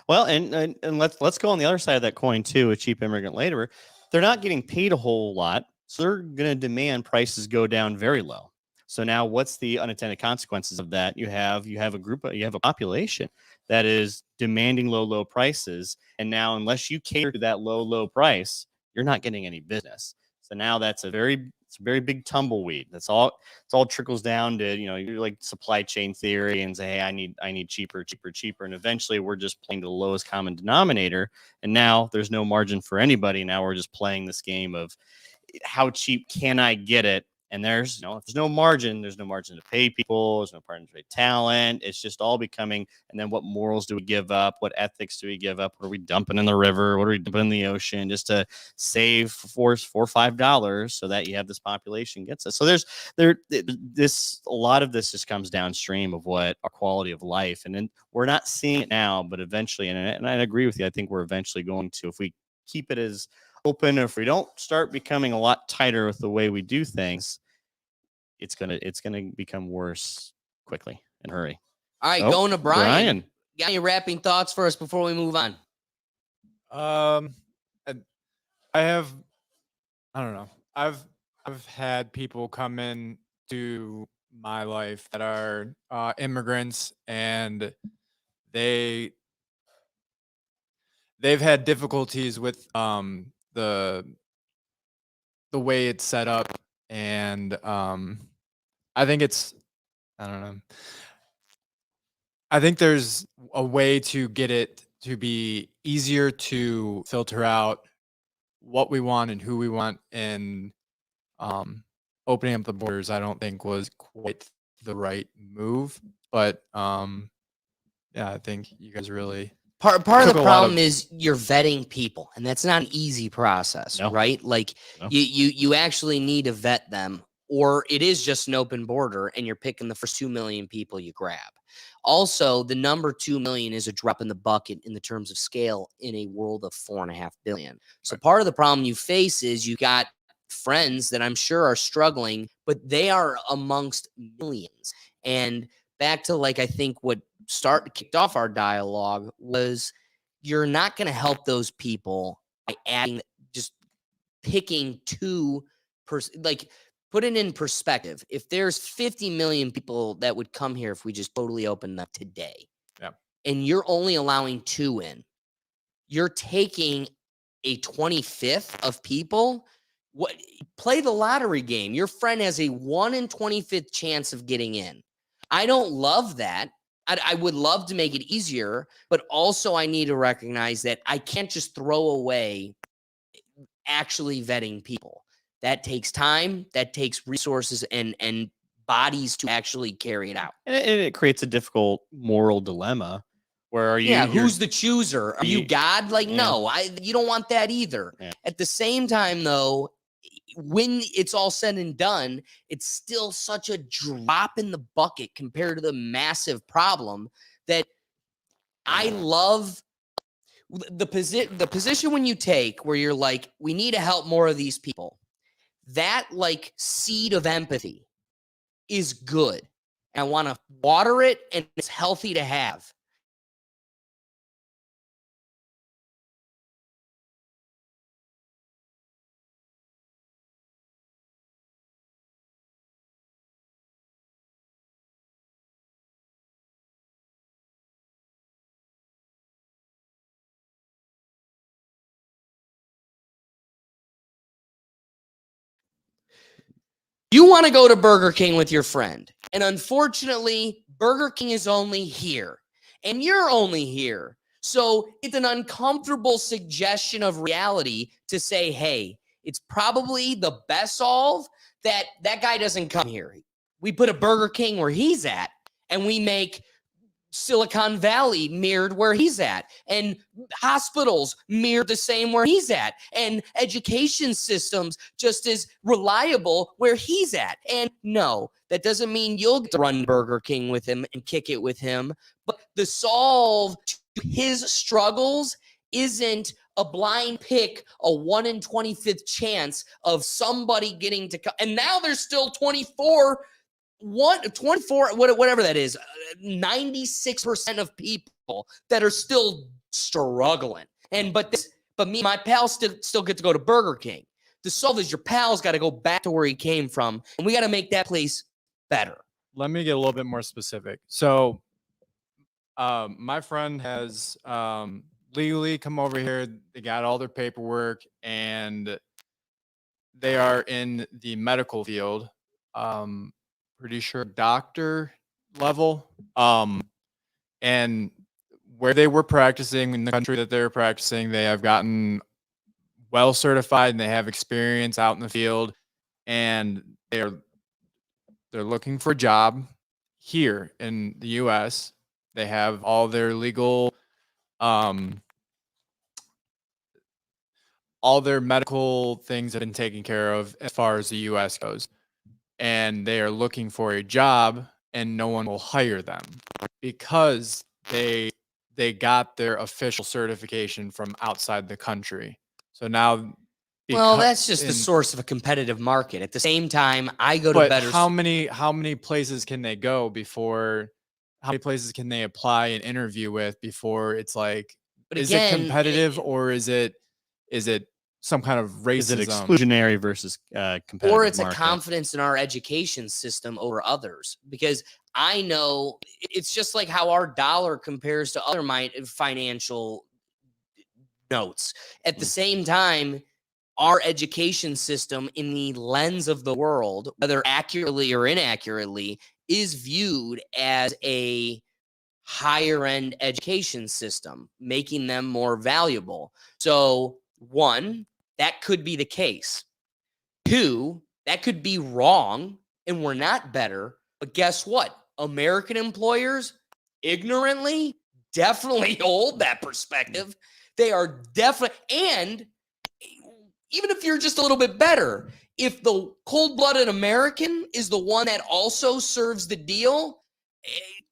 Well, and let's go on the other side of that coin too, with cheap immigrant labor. They're not getting paid a whole lot, so they're going to demand prices go down very low. So now, what's the unintended consequences of that? You have a population that is demanding low prices, and now unless you cater to that low price, you're not getting any business. So now that's a very big tumbleweed. It's all trickles down to, you're like supply chain theory and say, hey, I need cheaper, and eventually we're just playing the lowest common denominator, and now there's no margin for anybody. Now we're just playing this game of how cheap can I get it? And if there's no margin, there's no margin to pay people. There's no margin to pay talent. It's just all becoming. And then what morals do we give up? What ethics do we give up? What are we dumping in the river? What are we dumping in the ocean just to save $4 or $5 so that you have this population gets us? So a lot of this just comes downstream of what our quality of life. And then we're not seeing it now, but eventually, and I agree with you. I think we're eventually going to, if we keep it as open, if we don't start becoming a lot tighter with the way we do things, it's gonna become worse quickly in a hurry. All right, going to Brian. Got any wrapping thoughts for us before we move on? I don't know. I've had people come in to my life that are immigrants, and they've had difficulties with the way it's set up, and I think I don't know. I think there's a way to get it to be easier to filter out what we want and who we want, and opening up the borders I don't think was quite the right move, but yeah, I think you guys really Part of the problem is you're vetting people, and that's not an easy process, right? Like you actually need to vet them, or it is just an open border and you're picking the first 2 million people you grab. Also, the number 2 million is a drop in the bucket in the terms of scale in a world of 4.5 billion. So part of the problem you face is you got friends that I'm sure are struggling, but they are amongst millions. And back to I think what kicked off our dialogue was you're not going to help those people by just picking put it in perspective. If there's 50 million people that would come here if we just totally opened them today, and you're only allowing 2 in, you're taking a 25th of people. Play the lottery game. Your friend has a 1 in 25th chance of getting in. I don't love that. I would love to make it easier, but also I need to recognize that I can't just throw away actually vetting people. That takes time, that takes resources and bodies to actually carry it out. And it creates a difficult moral dilemma where who's the chooser? Are you God? Like, yeah. no, you don't want that either. Yeah. At the same time, though, when it's all said and done, it's still such a drop in the bucket compared to the massive problem that I love the position when you take where you're like, we need to help more of these people. That like seed of empathy is good. I want to water it, and it's healthy to have. You want to go to Burger King with your friend, and unfortunately, Burger King is only here, and you're only here. So it's an uncomfortable suggestion of reality to say, hey, it's probably the best solve that that guy doesn't come here. We put a Burger King where he's at, and we make Silicon Valley mirrored where he's at, and hospitals mirrored the same where he's at, and education systems just as reliable where he's at. And no, that doesn't mean you'll get to run Burger King with him and kick it with him, but the solve to his struggles isn't a blind pick, a 1 in 25th chance of somebody getting to come. And now there's still 24, whatever that is, 96% of people that are still struggling. But me and my pals still get to go to Burger King. The solve is your pal's got to go back to where he came from, and we got to make that place better. Let me get a little bit more specific. So my friend has legally come over here. They got all their paperwork, and they are in the medical field. Pretty sure doctor level. And where they were practicing, in the country that they were practicing, they have gotten well certified and they have experience out in the field, and they're looking for a job here in the US. They have all their legal all their medical things have been taken care of as far as the US goes. And they are looking for a job, and no one will hire them because they got their official certification from outside the country. So now, well, that's just the source of a competitive market. At the same time, I go to but better. How many places can they go before? How many places can they apply and interview with before it's like, is it competitive, or is it some kind of racism? Is it exclusionary versus competitive? Or it's market? a confidence in our education system over others? Because I know it's just like how our dollar compares to other financial notes. At the same time, our education system, in the lens of the world, whether accurately or inaccurately, is viewed as a higher end education system, making them more valuable. So, one, that could be the case. Two, that could be wrong, and we're not better. But guess what? American employers ignorantly definitely hold that perspective. They are definitely, and even if you're just a little bit better, if the cold-blooded American is the one that also serves the deal,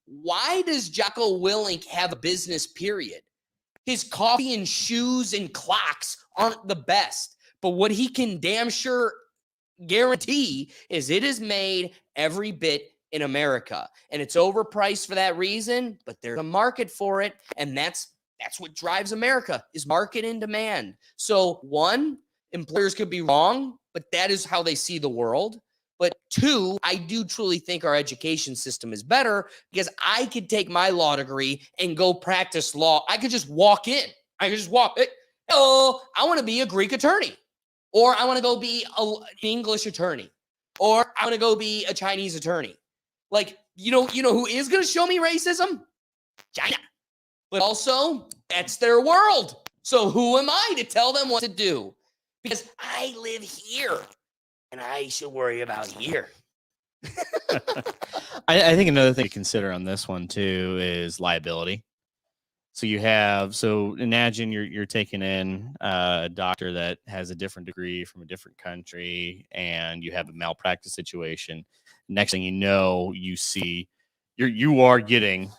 why does Jocko Willink have a business, period? His coffee and shoes and clocks aren't the best, but what he can damn sure guarantee is it is made every bit in America, and it's overpriced for that reason, but there's a market for it, and that's what drives America, is market and demand. So one, employers could be wrong, but that is how they see the world. But two, I do truly think our education system is better, because I could take my law degree and go practice law. I could just walk in. I could just walk. Oh, I want to be a Greek attorney, or I want to go be an English attorney, or I want to go be a Chinese attorney. Like, you know who is going to show me racism? China. But also, that's their world. So who am I to tell them what to do? because I live here and I should worry about here. I think another thing to consider on this one too is liability. So imagine you're taking in a doctor that has a different degree from a different country, and you have a malpractice situation. Next thing you know, you're getting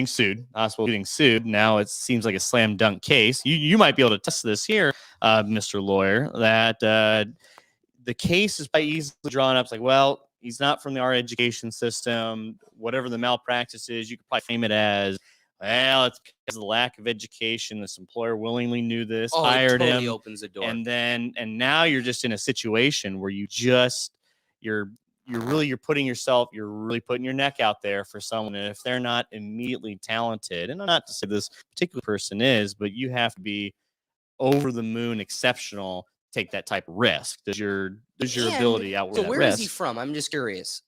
sued. Hospital getting sued. Now it seems like a slam dunk case. You might be able to test this here, Mr. Lawyer, that the case is probably easily drawn up. It's like, well, he's not from our education system. Whatever the malpractice is, you could probably frame it as, well, it's because of the lack of education. This employer willingly knew this, hired it totally him, opens the door. and now you're just in a situation where you're really putting your neck out there for someone. And if they're not immediately talented, and I'm not to say this particular person is, but you have to be over the moon exceptional to take that type of risk. Does your ability outweigh So that where risk? is he from? I'm just curious.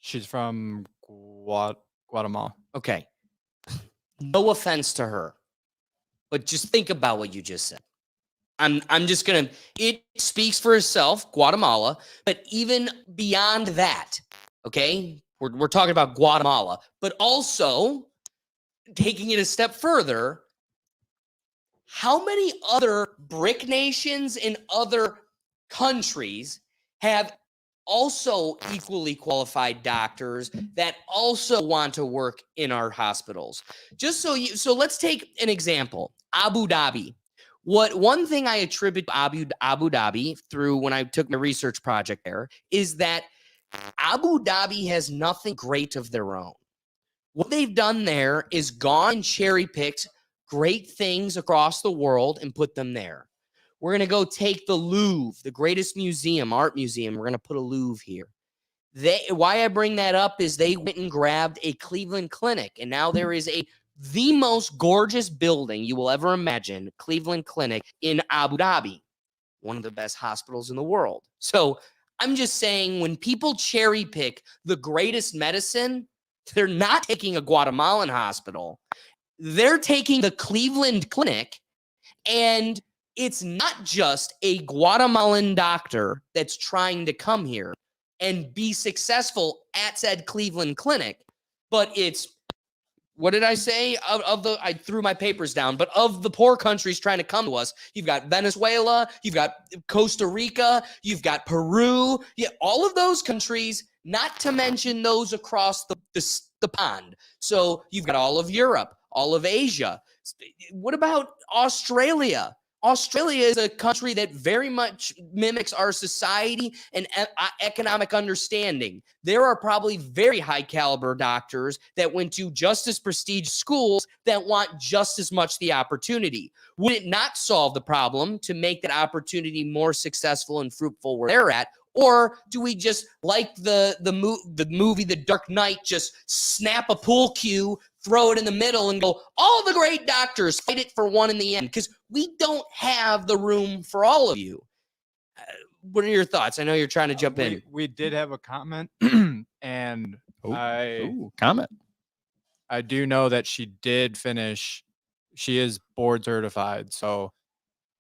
She's from Guatemala. Okay. No offense to her, but just think about what you just said. I'm just gonna. It speaks for itself, Guatemala. But even beyond that, okay, we're talking about Guatemala, but also taking it a step further. How many other BRIC nations in other countries have also equally qualified doctors that also want to work in our hospitals? So let's take an example. Abu Dhabi. One thing I attribute to Abu Dhabi through when I took my research project there is that Abu Dhabi has nothing great of their own. What they've done there is gone and cherry-picked great things across the world and put them there. We're going to go take the Louvre, the greatest art museum. We're going to put a Louvre here. Why I bring that up is they went and grabbed a Cleveland Clinic, and now there is the most gorgeous building you will ever imagine, Cleveland Clinic in Abu Dhabi, one of the best hospitals in the world. So I'm just saying, when people cherry pick the greatest medicine, they're not taking a Guatemalan hospital. They're taking the Cleveland Clinic, and it's not just a Guatemalan doctor that's trying to come here and be successful at said Cleveland Clinic, but it's, what did I say? I threw my papers down, but of the poor countries trying to come to us, you've got Venezuela, you've got Costa Rica, you've got Peru, all of those countries, not to mention those across the pond. So you've got all of Europe, all of Asia. What about Australia? Australia is a country that very much mimics our society and economic understanding. There are probably very high caliber doctors that went to just as prestigious schools that want just as much the opportunity. Would it not solve the problem to make that opportunity more successful and fruitful where they're at? Or do we just, like the movie The Dark Knight, just snap a pool cue, throw it in the middle, and go, all the great doctors fight it for one in the end? Because we don't have the room for all of you. What are your thoughts? I know you're trying to jump in. We did have a comment, and Comment. I do know that she did finish. She is board certified, so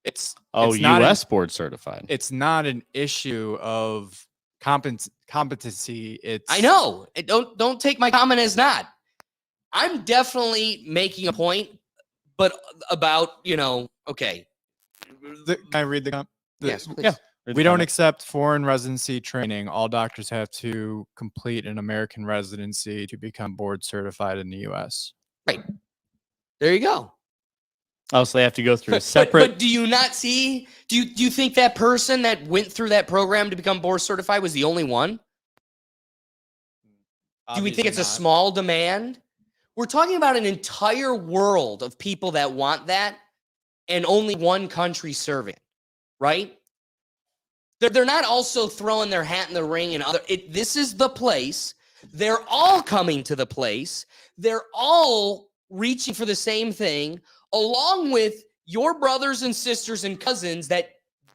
it's U.S. board certified. It's not an issue of competency. I know. Don't take my comment as not. I'm definitely making a point, but about, okay. Can I read the comment? Yes, please. Yeah. We don't accept foreign residency training. All doctors have to complete an American residency to become board certified in the U.S. Right. There you go. Oh, so they have to go through a separate. But do you not see? Do you think that person that went through that program to become board certified was the only one? Do we think it's a small demand? We're talking about an entire world of people that want that, and only one country serving it, right? They're not also throwing their hat in the ring and this is the place. They're all coming to the place. They're all reaching for the same thing, along with your brothers and sisters and cousins that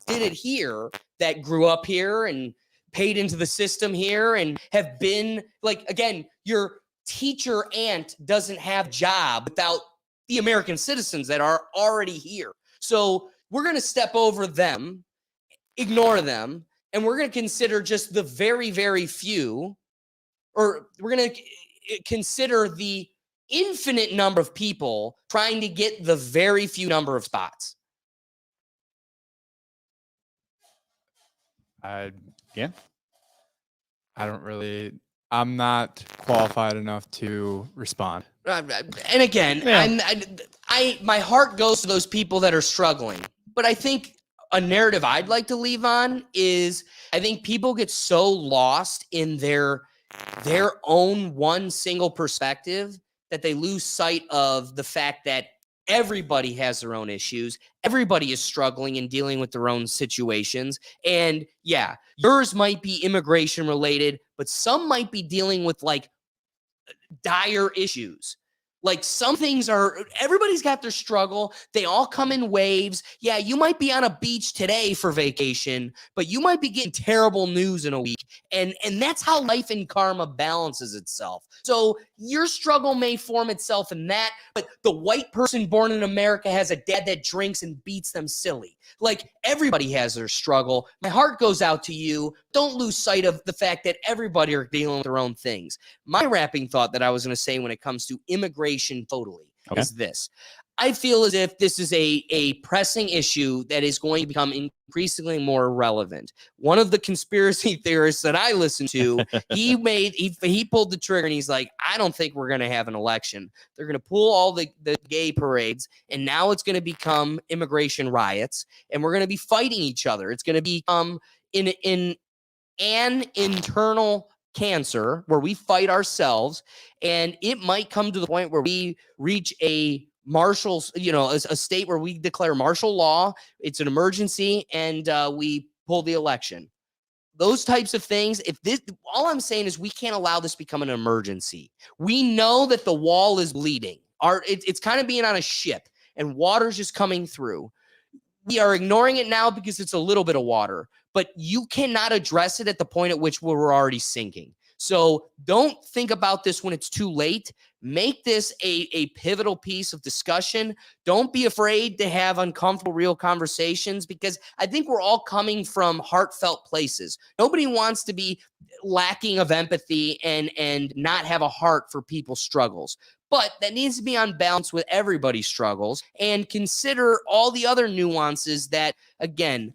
did it here, that grew up here and paid into the system here and have been, like, again, your teacher aunt doesn't have a job without the American citizens that are already here. So we're going to step over them, ignore them, and we're going to consider just the very, very few, or we're going to consider the infinite number of people trying to get the very few number of spots. Yeah. I'm not qualified enough to respond. And again, my heart goes to those people that are struggling. But I think a narrative I'd like to leave on is I think people get so lost in their own one single perspective that they lose sight of the fact that everybody has their own issues. Everybody is struggling and dealing with their own situations. And yeah, yours might be immigration related, but some might be dealing with like dire issues. Like some things everybody's got their struggle. They all come in waves. Yeah, you might be on a beach today for vacation, but you might be getting terrible news in a week. And that's how life in karma balances itself. So your struggle may form itself in that, but the white person born in America has a dad that drinks and beats them silly. Like everybody has their struggle. My heart goes out to you. Don't lose sight of the fact that everybody are dealing with their own things. My wrapping thought that I was going to say when it comes to immigration totally is this. I feel as if this is a pressing issue that is going to become increasingly more relevant. One of the conspiracy theorists that I listen to, he pulled the trigger and he's like, I don't think we're going to have an election. They're going to pull all the gay parades, and now it's going to become immigration riots, and we're going to be fighting each other. It's going to become in an internal cancer where we fight ourselves, and it might come to the point where we reach a martial, a state where we declare martial law. It's an emergency, and we pull the election. Those types of things. All I'm saying is we can't allow this become an emergency. We know that the wall is bleeding. It's kind of being on a ship, and water's just coming through. We are ignoring it now because it's a little bit of water, but you cannot address it at the point at which we're already sinking. So don't think about this when it's too late. Make this a pivotal piece of discussion. Don't be afraid to have uncomfortable, real conversations, because I think we're all coming from heartfelt places. Nobody wants to be lacking of empathy and not have a heart for people's struggles. But that needs to be on balance with everybody's struggles, and consider all the other nuances that, again,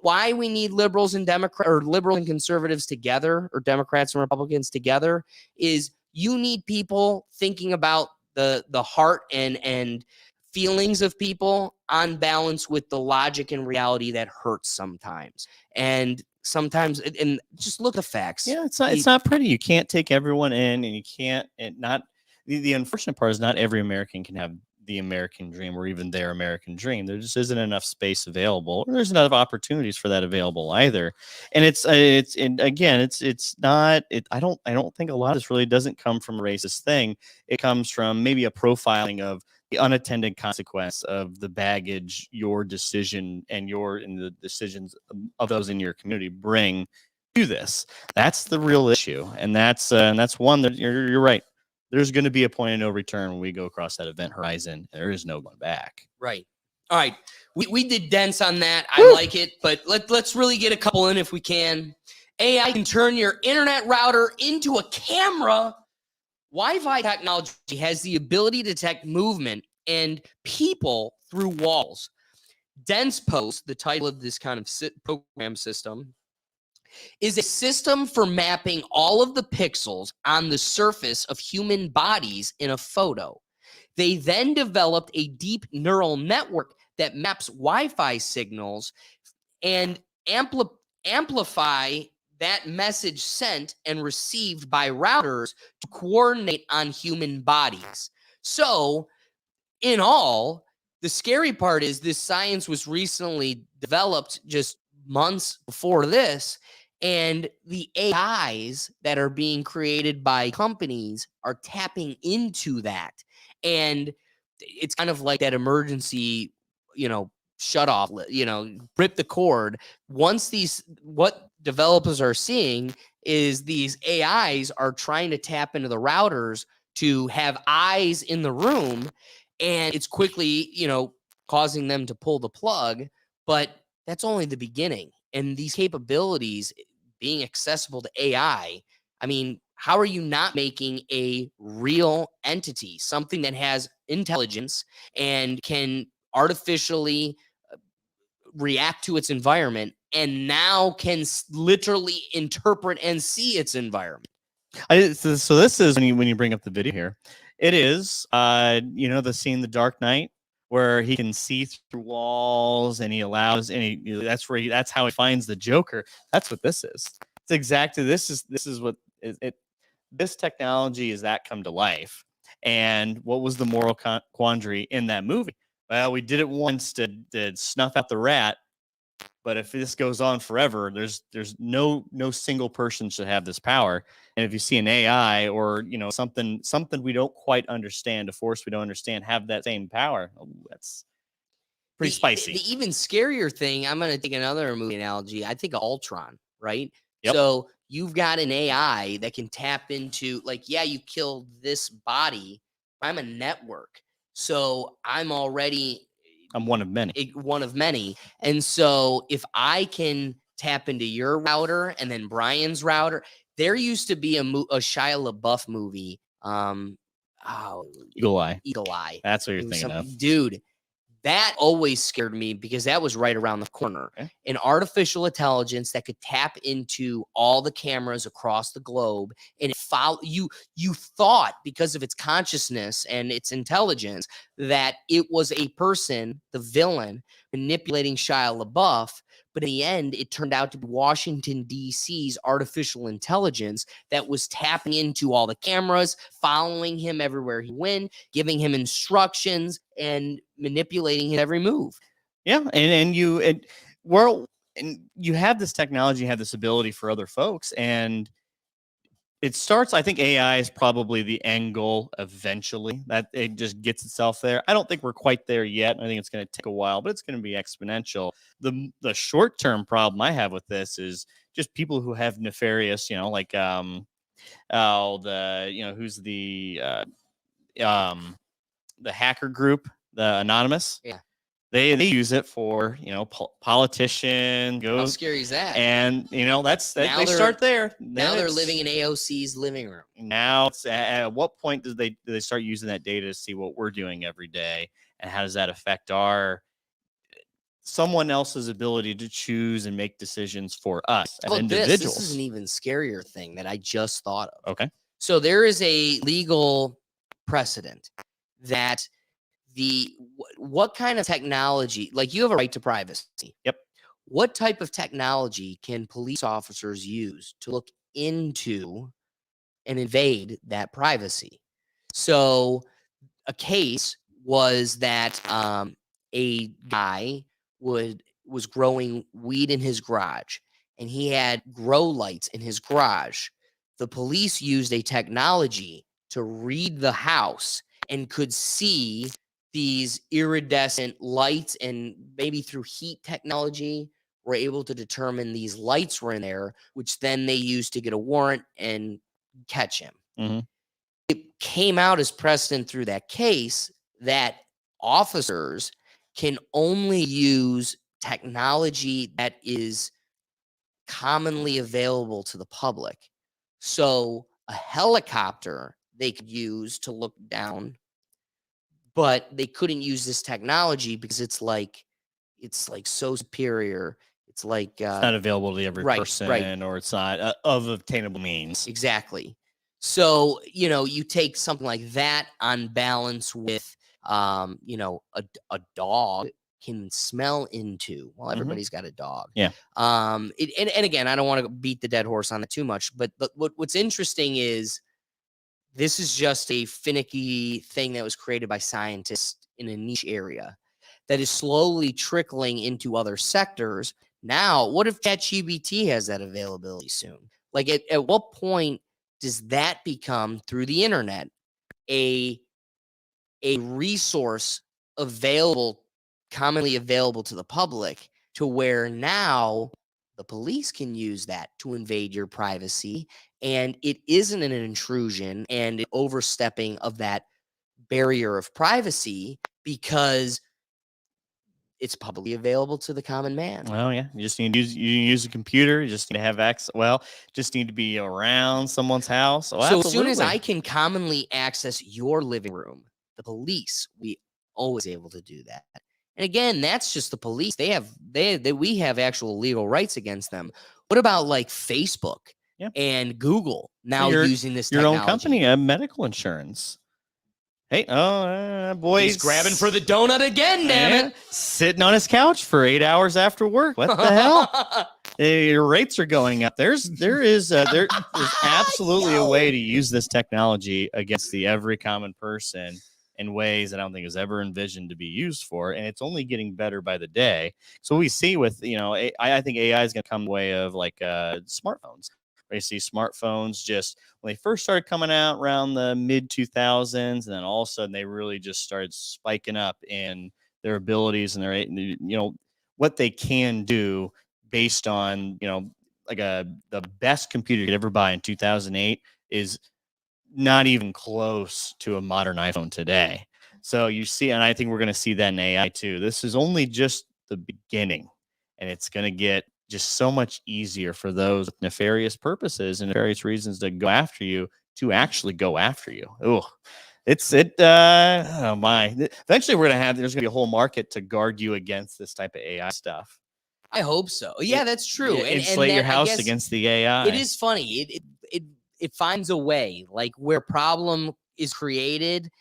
why we need liberals and Democrats, or liberals and conservatives together, or Democrats and Republicans together, is you need people thinking about the heart and feelings of people on balance with the logic and reality that hurts sometimes. And sometimes, and just look at the facts. Yeah, it's not pretty. You can't take everyone in, and you can't, the unfortunate part is not every American can have the American dream or even their American dream. There just isn't enough space available, or there's not enough opportunities for that available either. And it's not. I don't think a lot of this really doesn't come from a racist thing. It comes from maybe a profiling of the unattended consequence of the baggage your decision and the decisions of those in your community bring to this. That's the real issue, and that's one that you're right. There's going to be a point of no return when we go across that event horizon. There is no going back. Right. All right. We did dense on that. I like it, but let's really get a couple in if we can. AI can turn your internet router into a camera. Wi-Fi technology has the ability to detect movement and people through walls. Dense Post, the title of this kind of program system, is a system for mapping all of the pixels on the surface of human bodies in a photo. They then developed a deep neural network that maps Wi-Fi signals and amplify that message sent and received by routers to coordinate on human bodies. So, in all, the scary part is this science was recently developed just months before this, and the AIs that are being created by companies are tapping into that. And it's kind of like that emergency, shut off, rip the cord. What developers are seeing is these AIs are trying to tap into the routers to have eyes in the room, and it's quickly, causing them to pull the plug. But that's only the beginning. And these capabilities being accessible to AI, I mean, how are you not making a real entity, something that has intelligence and can artificially react to its environment and now can literally interpret and see its environment? So this is when you bring up the video here. It is the scene The Dark Knight where he can see through walls and he allows that's how he finds the Joker. That's what this is. It's exactly this is what it this technology is that come to life. And what was the moral quandary in that movie? Well, we did it once to snuff out the rat, but if this goes on forever, there's no single person should have this power. And if you see an AI or something we don't quite understand, a force we don't understand, have that same power, that's pretty spicy. The even scarier thing, I'm going to take another movie analogy. I think of Ultron, right? Yep. So you've got an AI that can tap into, like, yeah, you killed this body. I'm a network. So I'm one of many. One of many. And so if I can tap into your router and then Brian's router, there used to be a Shia LaBeouf movie. Eagle Eye. Eagle Eye. That's what you're thinking of. Dude, that always scared me because that was right around the corner. Okay. An artificial intelligence that could tap into all the cameras across the globe and follow you. You thought, because of its consciousness and its intelligence, that it was a person, the villain, manipulating Shia LaBeouf. But in the end, it turned out to be Washington, D.C.'s artificial intelligence that was tapping into all the cameras, following him everywhere he went, giving him instructions, and manipulating his every move. Yeah, and you have this technology, you have this ability for other folks, and it starts. I think AI is probably the end goal eventually. That it just gets itself there. I don't think we're quite there yet. I think it's going to take a while, but it's going to be exponential. The short term problem I have with this is just people who have nefarious, who's the hacker group, the Anonymous. Yeah. They use it for politicians. How scary is that? And that's that. They start there. Now they're living in AOC's living room. Now, at what point do they start using that data to see what we're doing every day, and how does that affect someone else's ability to choose and make decisions for us as individuals? This is an even scarier thing that I just thought of. Okay. So there is a legal precedent that what kind of technology, like, you have a right to privacy. Yep. What type of technology can police officers use to look into and invade that privacy? So a case was that a guy was growing weed in his garage, and he had grow lights in his garage. The police used a technology to read the house and could see these iridescent lights, and maybe through heat technology were able to determine these lights were in there, which then they used to get a warrant and catch him. Mm-hmm. It came out as precedent through that case that officers can only use technology that is commonly available to the public. So a helicopter they could use to look down, but they couldn't use this technology because it's like so superior. It's like it's not available to every person, or it's not of obtainable means. Exactly. So you take something like that on balance with a dog can smell into. Well, everybody's got a dog. Yeah. And again, I don't want to beat the dead horse on it too much, but what's interesting is this is just a finicky thing that was created by scientists in a niche area that is slowly trickling into other sectors. Now, what if ChatGPT has that availability soon? Like, at what point does that become, through the internet, a resource commonly available to the public, to where now the police can use that to invade your privacy, and it isn't an intrusion and an overstepping of that barrier of privacy because it's publicly available to the common man. Well, yeah, you just need to use a computer. You just need to have access. Well, just need to be around someone's house. Oh, So as soon as absolutely. I can commonly access your living room, the police, we always able to do that. And again, that's just the police. We have actual legal rights against them. What about like Facebook Yeah. and Google now using this your technology? own company, medical insurance? Hey, boy, He's grabbing for the donut again, damn it. Sitting on his couch for 8 hours after work. What the hell? Your rates are going up. There's absolutely a way to use this technology against the every common person in ways that I don't think is ever envisioned to be used for, and it's only getting better by the day. So we see with I think AI is going to come the way of like smartphones. You see smartphones just when they first started coming out around the mid 2000s, and then all of a sudden they really just started spiking up in their abilities and their what they can do based on the best computer you could ever buy in 2008 is not even close to a modern iPhone today. So you see, and I think we're going to see that in AI too. This is only just the beginning, and it's going to get just so much easier for those with nefarious purposes and nefarious reasons to go after you to actually go after you. Oh, oh my. Eventually there's going to be a whole market to guard you against this type of AI stuff. I hope so. Yeah, that's true. Insulate your house against the AI. It is funny. It finds a way, like where problem is created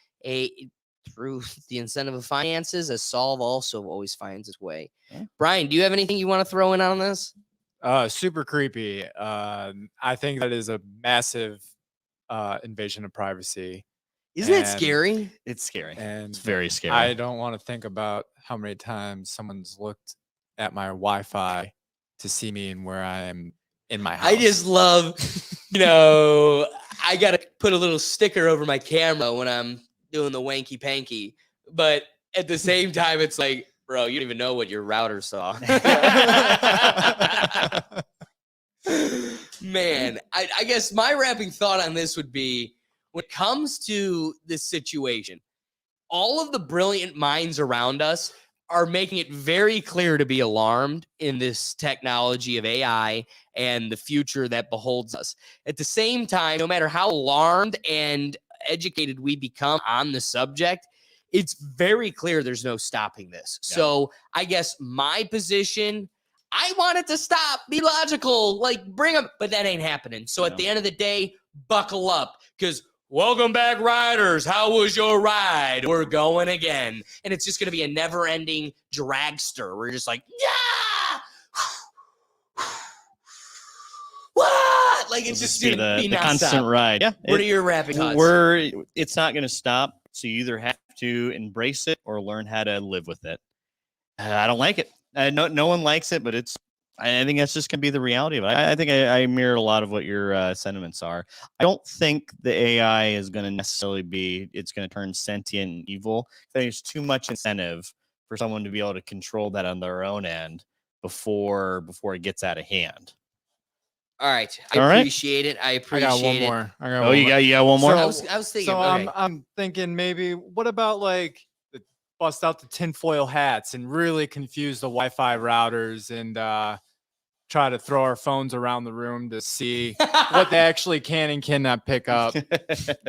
through the incentive of finances, a solve also always finds its way. Yeah. Brian, do you have anything you want to throw in on this? Super creepy. I think that is a massive invasion of privacy. Isn't it scary? It's scary. And it's very scary. I don't want to think about how many times someone's looked at my Wi-Fi to see me and where I am in my house. I just love, I got to put a little sticker over my camera when I'm doing the wanky panky. But at the same time, it's like, bro, you don't even know what your router saw. Man, I guess my wrapping thought on this would be, when it comes to this situation, all of the brilliant minds around us are making it very clear to be alarmed in this technology of AI and the future that beholds us. At the same time, no matter how alarmed and educated we become on the subject, it's very clear there's no stopping this. Yeah. So I guess my position, I want it to stop, be logical, like bring them, but that ain't happening. So at the end of the day, buckle up, because welcome back, riders. How was your ride? We're going again. And it's just going to be a never-ending dragster. We're just like, yeah! What? Like, it's just going to be the constant ride. Yeah. What are your wrapping thoughts? It's not going to stop. So you either have to embrace it or learn how to live with it. I don't like it. No one likes it, but I think that's just going to be the reality of it. I think I mirror a lot of what your sentiments are. I don't think the AI is going to necessarily it's going to turn sentient and evil. I think there's too much incentive for someone to be able to control that on their own end before it gets out of hand. All right. I appreciate it. I appreciate it. I got one more. Oh, you got one more? I was thinking. So I'm thinking maybe, what about like bust out the tinfoil hats and really confuse the Wi-Fi routers and try to throw our phones around the room to see what they actually can and cannot pick up.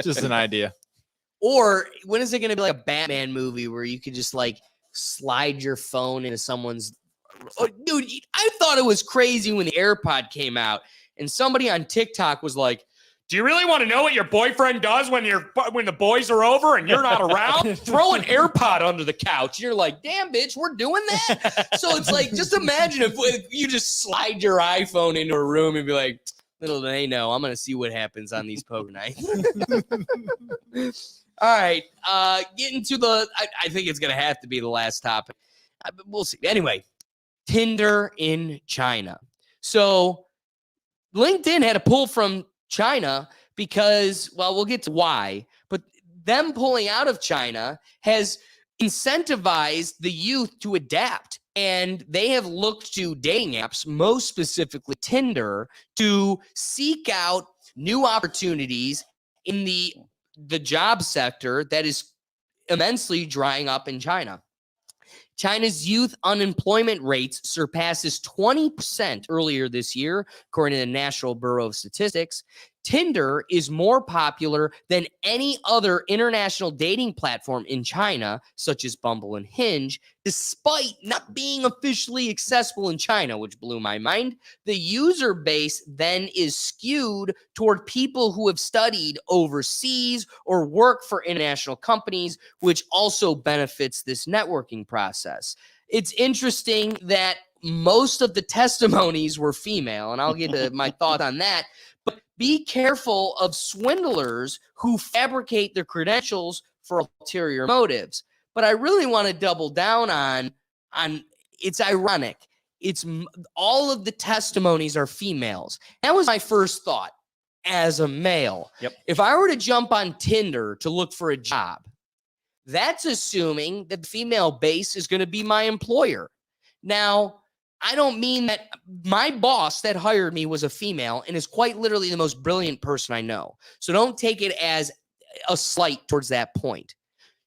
Just an idea. Or when is it going to be like a Batman movie where you could just like slide your phone into someone's... Oh, dude, I thought it was crazy when the AirPod came out and somebody on TikTok was like, do you really want to know what your boyfriend does when the boys are over and you're not around? Throw an AirPod under the couch. You're like, damn, bitch, we're doing that? So it's like, just imagine if you just slide your iPhone into a room and be like, little do they know, I'm going to see what happens on these poker nights. All right. Getting to I think it's going to have to be the last topic. We'll see. Anyway, Tinder in China. So LinkedIn had to pull from China because, well, we'll get to why, but them pulling out of China has incentivized the youth to adapt. And they have looked to dating apps, most specifically Tinder, to seek out new opportunities in the job sector that is immensely drying up in China. China's youth unemployment rates surpasses 20% earlier this year, according to the National Bureau of Statistics. Tinder is more popular than any other international dating platform in China, such as Bumble and Hinge, despite not being officially accessible in China, which blew my mind. The user base then is skewed toward people who have studied overseas or work for international companies, which also benefits this networking process. It's interesting that most of the testimonies were female, and I'll get to my thought on that. But be careful of swindlers who fabricate their credentials for ulterior motives. But I really want to double down on it's ironic. All of the testimonies are females. That was my first thought as a male. Yep. If I were to jump on Tinder to look for a job, that's assuming that the female base is going to be my employer. Now, I don't mean that my boss that hired me was a female and is quite literally the most brilliant person I know. So don't take it as a slight towards that point.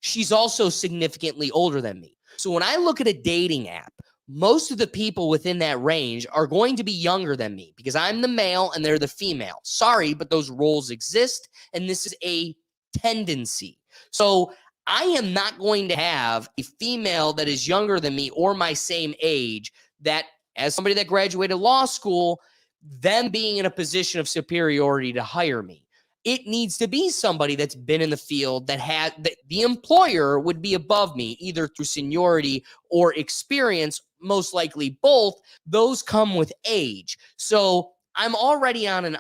She's also significantly older than me. So when I look at a dating app, most of the people within that range are going to be younger than me because I'm the male and they're the female. Sorry, but those roles exist, and this is a tendency. So I am not going to have a female that is younger than me or my same age that, as somebody that graduated law school, them being in a position of superiority to hire me. It needs to be somebody that's been in the field that the employer would be above me, either through seniority or experience, most likely both. Those come with age. So I'm already on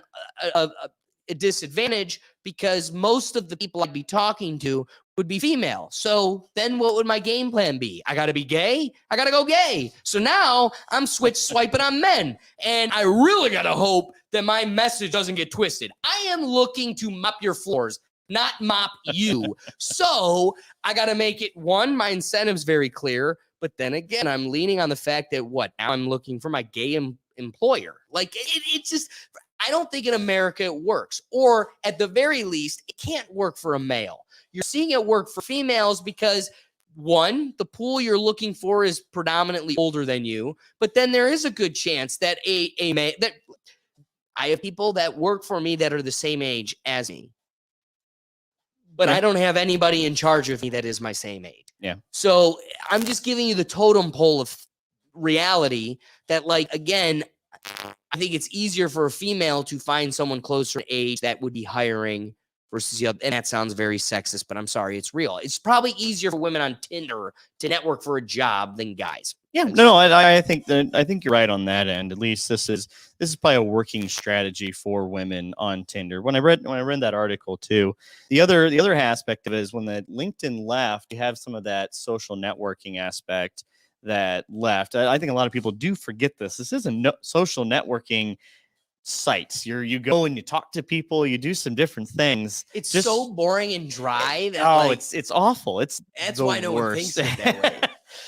a disadvantage because most of the people I'd be talking to would be female. So then what would my game plan be? I got to be gay? I got to go gay. So now I'm swiping on men. And I really got to hope that my message doesn't get twisted. I am looking to mop your floors, not mop you. So I got to make it, one, my incentive's very clear. But then again, I'm leaning on the fact that now I'm looking for my gay employer. Like it just, I don't think in America it works. Or at the very least, it can't work for a male. You're seeing it work for females because, one, the pool you're looking for is predominantly older than you, but then there is a good chance that that I have people that work for me that are the same age as me, but I don't have anybody in charge of me that is my same age. Yeah. So I'm just giving you the totem pole of reality that, like, again, I think it's easier for a female to find someone closer in age that would be hiring versus the other. And that sounds very sexist, but I'm sorry, it's real. It's probably easier for women on Tinder to network for a job than guys. Yeah, no, I think you're right on that end. At least this is probably a working strategy for women on Tinder. When I read that article too, the other aspect of it is when the LinkedIn left, you have some of that social networking aspect that left. I think a lot of people do forget this. This isn't social networking sites. You go and you talk to people, you do some different things. It's just so boring and dry. That, it's awful. That's why no one thinks it that way.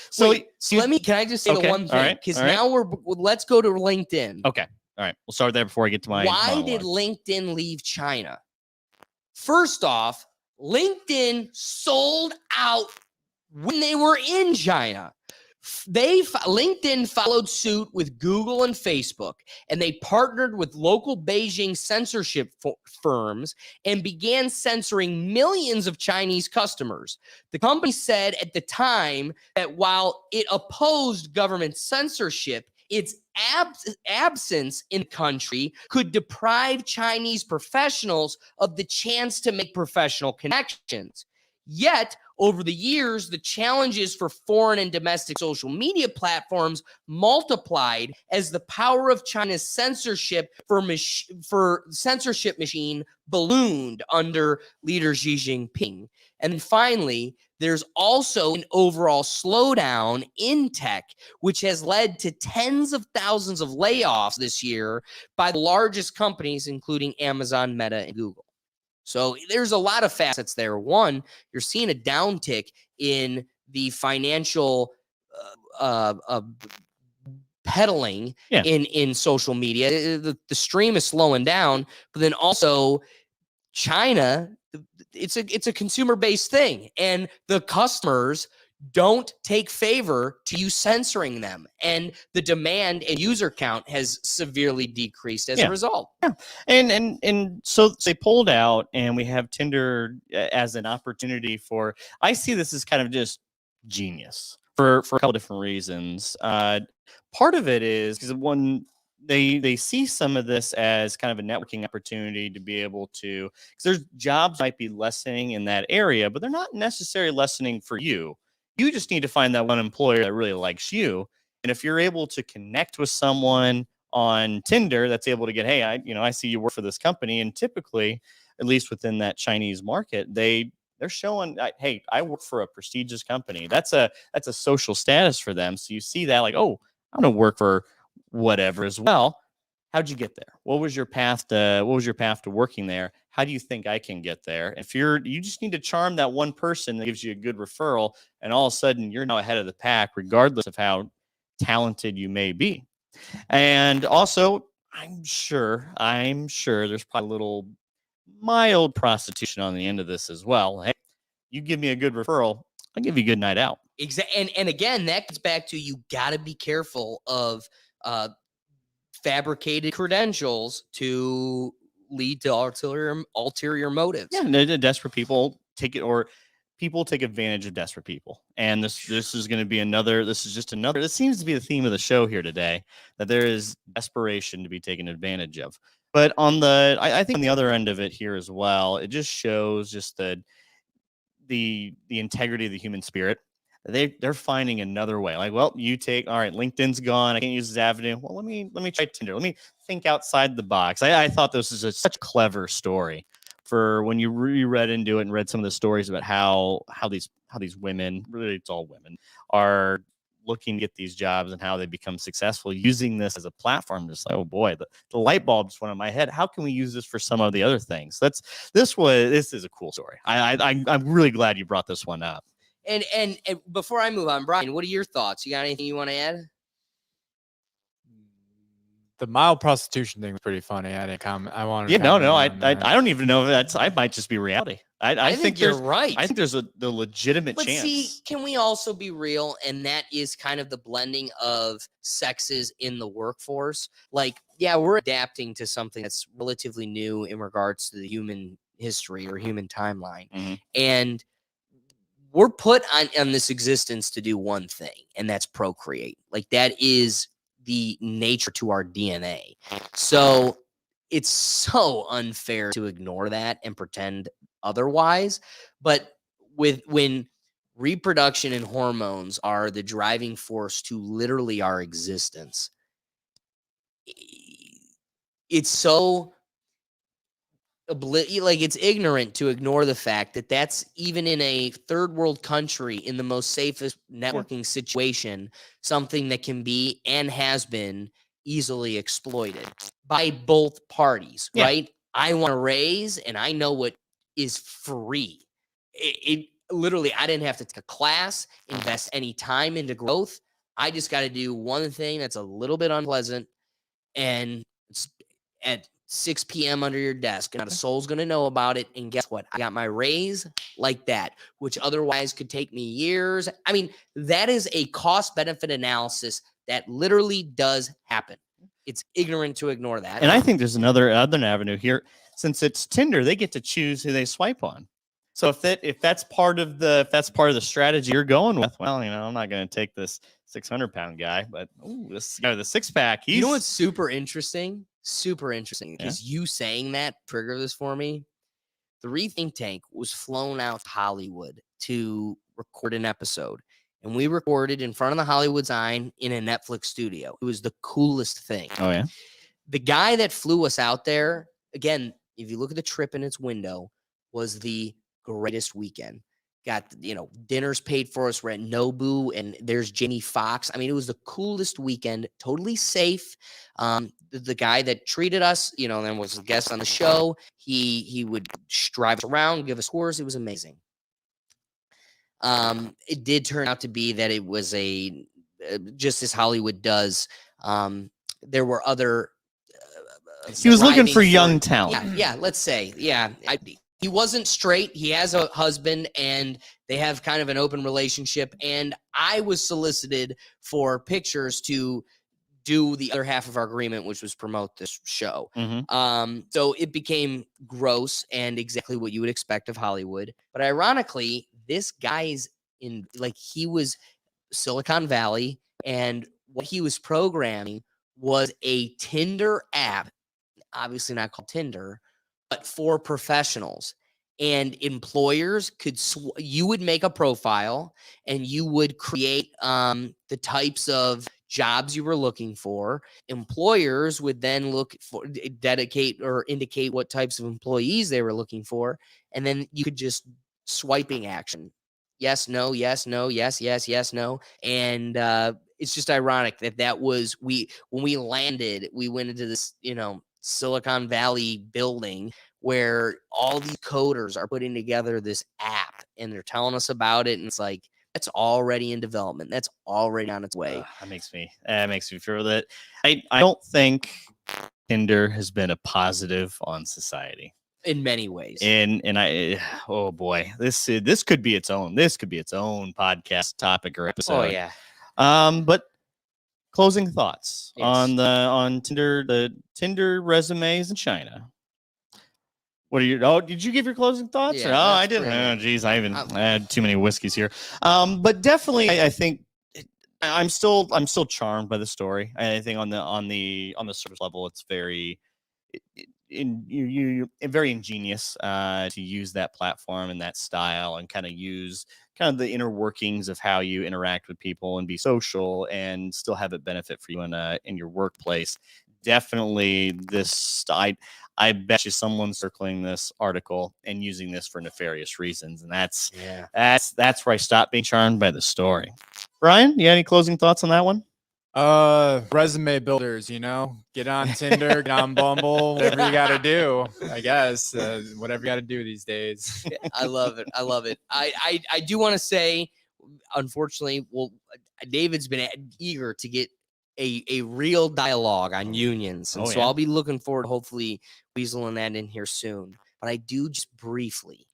So, can I just say the one thing? Because now let's go to LinkedIn. Okay. All right. We'll start there before I get to my Why monologue. did LinkedIn leave China? First off, LinkedIn sold out when they were in China. LinkedIn followed suit with Google and Facebook, and they partnered with local Beijing censorship firms and began censoring millions of Chinese customers. The company said at the time that while it opposed government censorship, its absence in the country could deprive Chinese professionals of the chance to make professional connections. Yet, over the years, the challenges for foreign and domestic social media platforms multiplied as the power of China's censorship censorship machine ballooned under leader Xi Jinping. And finally, there's also an overall slowdown in tech, which has led to tens of thousands of layoffs this year by the largest companies, including Amazon, Meta, and Google. So there's a lot of facets there. One, you're seeing a downtick in the financial peddling in social media. The stream is slowing down, but then also China, it's a consumer-based thing, and the customers don't take favor to you censoring them, and the demand and user count has severely decreased as a result. And so they pulled out, and we have Tinder as an opportunity for. I see this as kind of just genius for a couple different reasons. Part of it is because one, they see some of this as kind of a networking opportunity to be able to, because there's jobs might be lessening in that area, but they're not necessarily lessening for you. You just need to find that one employer that really likes you. And if you're able to connect with someone on Tinder that's able to get, hey, I see you work for this company, and typically, at least within that Chinese market, they're showing, hey, I work for a prestigious company. That's a social status for them. So you see that, like, oh, I'm gonna work for whatever as well. How'd you get there? What was your path to working there? How do you think I can get there? If you just need to charm that one person that gives you a good referral, and all of a sudden you're now ahead of the pack, regardless of how talented you may be. And also, I'm sure there's probably a little mild prostitution on the end of this as well. Hey, you give me a good referral, I'll give you a good night out. Exactly. And again, that gets back to, you got to be careful of fabricated credentials to lead to ulterior motives. Yeah, desperate people take it, or people take advantage of desperate people. And this is going to be another. This is just another. This seems to be the theme of the show here today, that there is desperation to be taken advantage of. But I think on the other end of it here as well, it just shows just the integrity of the human spirit. They're finding another way. Like, well, all right, LinkedIn's gone. I can't use this avenue. Well, let me try Tinder. Let me think outside the box. I thought this was such a clever story for when you read into it and read some of the stories about how these women, really it's all women, are looking to get these jobs and how they become successful using this as a platform. Just like, oh boy, the light bulb just went in my head. How can we use this for some of the other things? This is a cool story. I'm really glad you brought this one up. And before I move on, Brian, what are your thoughts? You got anything you want to add? The mild prostitution thing was pretty funny. I didn't comment. I wanted. Yeah, to no. I comment on that. don't even know if I might just be reality. I think you're right. I think there's the legitimate But chance. see, can we also be real? And that is kind of the blending of sexes in the workforce. Like, yeah, we're adapting to something that's relatively new in regards to the human history or human timeline. Mm-hmm. And we're put on this existence to do one thing, and that's procreate. Like, that is the nature to our DNA. So it's so unfair to ignore that and pretend otherwise. But when reproduction and hormones are the driving force to literally our existence, it's so it's ignorant to ignore the fact that that's, even in a third world country, in the most safest networking situation, something that can be and has been easily exploited by both parties. Yeah. Right? I want to raise, and I know what is free. It literally, I didn't have to take a class, invest any time into growth. I just got to do one thing that's a little bit unpleasant, and it's at 6 p.m. under your desk. Not a soul's going to know about it. And guess what? I got my raise like that, which otherwise could take me years. I mean, that is a cost-benefit analysis that literally does happen. It's ignorant to ignore that. And I think there's another avenue here. Since it's Tinder, they get to choose who they swipe on. So if that's part of the strategy you're going with, well, I'm not going to take this 600-pound guy, but this guy with a 6-pack. You know what's super interesting? Super interesting, because you saying that triggered this for me. The Rethink Tank was flown out to Hollywood to record an episode, and we recorded in front of the Hollywood sign in a Netflix studio. It was the coolest thing. Oh yeah. The guy that flew us out there, again, if you look at the trip in its window, was the greatest weekend. Got, dinners paid for us. We're at Nobu, and there's Jamie Foxx. I mean, it was the coolest weekend, totally safe. The guy that treated us, then was a guest on the show. He would drive us around, give us tours. It was amazing. It did turn out to be that it was just as Hollywood does. There were other He was looking thriving for young talent. Yeah, let's say. Yeah. He wasn't straight. He has a husband and they have kind of an open relationship. And I was solicited for pictures to do the other half of our agreement, which was promote this show. So it became gross and exactly what you would expect of Hollywood. But ironically, this guy's he was Silicon Valley, and what he was programming was a Tinder app, obviously not called Tinder, but for professionals. And employers could you would make a profile and you would create the types of jobs you were looking for. Employers would then look for dedicate or indicate what types of employees they were looking for, and then you could just swiping action. Yes, no, yes, no, yes, yes, yes, no. And it's just ironic that was when we landed, we went into this, Silicon Valley building where all these coders are putting together this app and they're telling us about it. And it's like, that's already in development. That's already on its way. That makes me feel that I don't think Tinder has been a positive on society in many ways. And oh boy, this could be its own podcast topic or episode. Oh yeah. But closing thoughts on Tinder, the Tinder resumes in China. What are your? Oh, did you give your closing thoughts? Yeah, I didn't. Oh, geez, I had too many whiskeys here. But definitely, I think I'm still charmed by the story. I think on the surface level, it's very very ingenious to use that platform and that style and kind of the inner workings of how you interact with people and be social and still have it benefit for you in your workplace. Definitely I bet you someone's circling this article and using this for nefarious reasons. And that's where I stopped being charmed by the story. Brian, you got any closing thoughts on that one? Resume builders, get on Tinder, get on Bumble, whatever you got to do, I guess, whatever you got to do these days. I love it. I do want to say, unfortunately, David's been eager to get a real dialogue on unions. And I'll be looking forward to hopefully weaseling that in here soon. But I do just briefly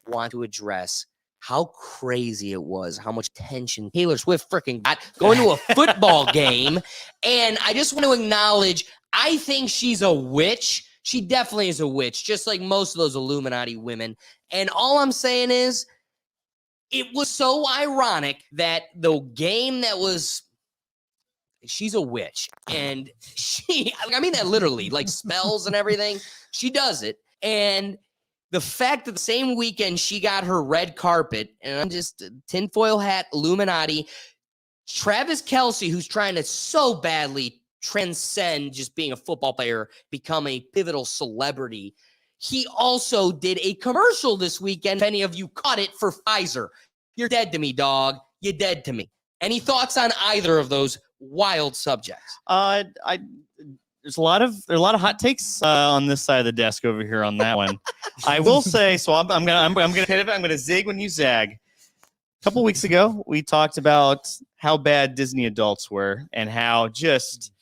want to address how crazy it was, how much tension Taylor Swift freaking got going to a football game. And I just want to acknowledge, I think she's a witch. She definitely is a witch, just like most of those Illuminati women. And all I'm saying is, it was so ironic that the game that was, she's a witch. And I mean that literally, like spells and everything. She does it. And the fact that the same weekend she got her red carpet, and I'm just tinfoil hat Illuminati, Travis Kelce, who's trying to so badly transcend just being a football player, become a pivotal celebrity. He also did a commercial this weekend. If any of you caught it, for Pfizer. You're dead to me, dog. You're dead to me. Any thoughts on either of those wild subjects? There's a lot of hot takes on this side of the desk over here on that one. I will say, so I'm gonna pivot. I'm gonna zig when you zag. A couple weeks ago, we talked about how bad Disney adults were and how just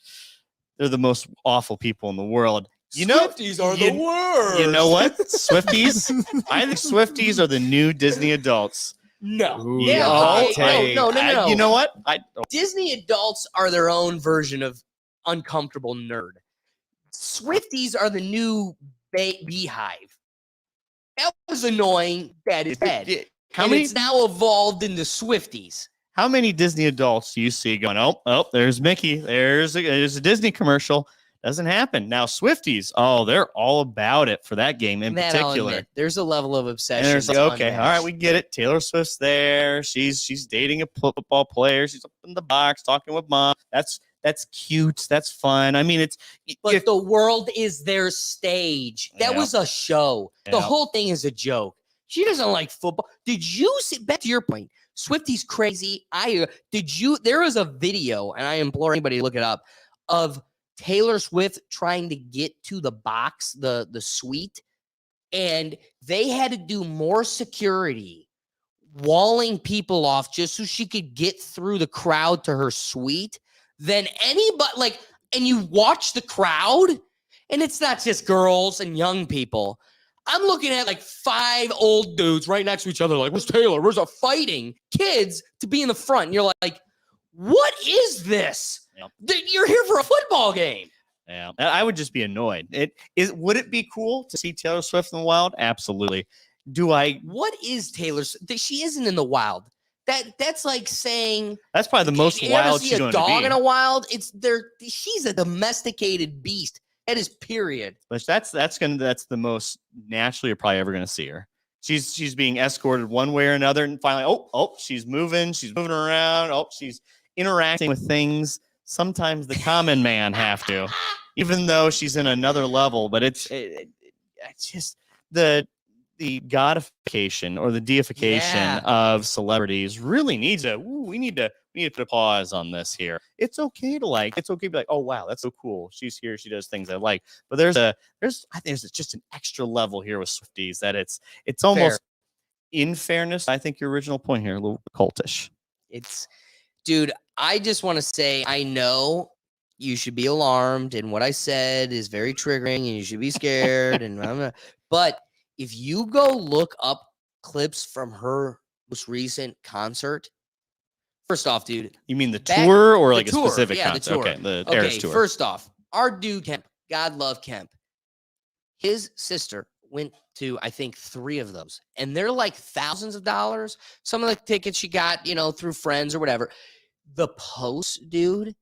they're the most awful people in the world. Swifties are the worst. You know what? Swifties? I think Swifties are the new Disney adults. No. Ooh, Yeah. No. You know what? Disney adults are their own version of uncomfortable nerd. Swifties are the new beehive. That was annoying. That is bad. It's now evolved into Swifties. How many Disney adults do you see going, oh, there's Mickey. There's a Disney commercial. Doesn't happen. Now, Swifties, they're all about it for that game in particular. There's a level of obsession. And there's like, okay, all right, we get it. Taylor Swift's there. She's dating a football player. She's up in the box talking with mom. That's cute. That's fun. I mean, but the world is their stage. That was a show. The whole thing is a joke. She doesn't like football. Did you see? Back to your point, Swifty's crazy. There was a video, and I implore anybody to look it up, of Taylor Swift trying to get to the box, the suite, and they had to do more security, walling people off just so she could get through the crowd to her suite than anybody. And you watch the crowd, And it's not just girls and young people. I'm looking at like 5 old dudes right next to each other, like, where's Taylor? Where's our fighting kids to be in the front? And you're like, what is this? Yep. You're here for a football game. Yeah, I would just be annoyed. Would it be cool to see Taylor Swift in the wild? Absolutely. What is Taylor? She isn't in the wild. That's like saying that's probably the most wild she's going to be. A dog in a wild. She's a domesticated beast. That is period. But that's the most naturally you're probably ever gonna see her. She's being escorted one way or another, and finally, she's moving around. Oh, she's interacting with things. Sometimes the common man have to, even though she's in another level. But it's just the godification or the deification of celebrities really needs we need to put a pause on this here. It's okay to be like, oh wow, that's so cool. She's here, she does things I like. But I think there's just an extra level here with Swifties that it's almost, in fairness, I think your original point here, a little cultish. Dude, I just want to say, I know you should be alarmed, and what I said is very triggering, and you should be scared. But if you go look up clips from her most recent concert, first off, dude. You mean the tour or like tour, a specific concert? The tour. Okay, the Eras tour. First off, our dude Kemp, God love Kemp. His sister went to, I think, 3 of those, and they're like thousands of dollars. Some of the tickets she got, through friends or whatever. The post, dude,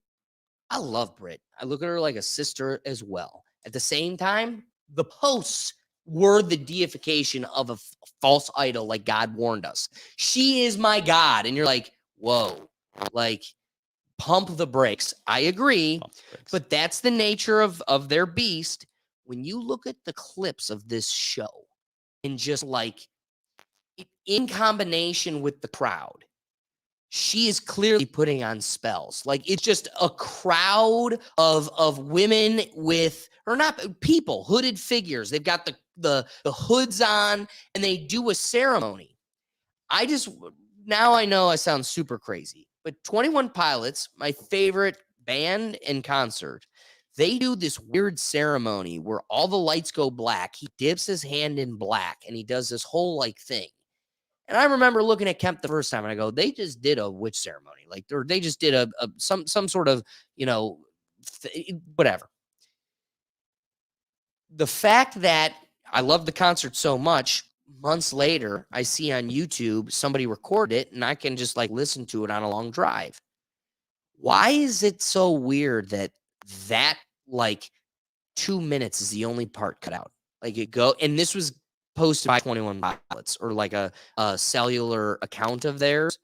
I love Brit. I look at her like a sister as well. At the same time, the posts were the deification of a false idol, like God warned us. She is my God. And you're like, whoa, like, pump the brakes. I agree, but that's the nature of their beast. When you look at the clips of this show and just like in combination with the crowd, she is clearly putting on spells. Like, it's just a crowd of women with, or not people, hooded figures. They've got the hoods on, and they do a ceremony. Now I know I sound super crazy, but 21 Pilots, my favorite band and concert, they do this weird ceremony where all the lights go black. He dips his hand in black, and he does this whole like thing. And I remember looking at Kemp the first time, and I go, they just did a witch ceremony. Like, or they just did some sort of, whatever. The fact that I love the concert so much, months later, I see on YouTube somebody recorded it, and I can just like listen to it on a long drive. Why is it so weird that like 2 minutes is the only part cut out? Like, and this was posted by 21 Pilots, or like a cellular account of theirs.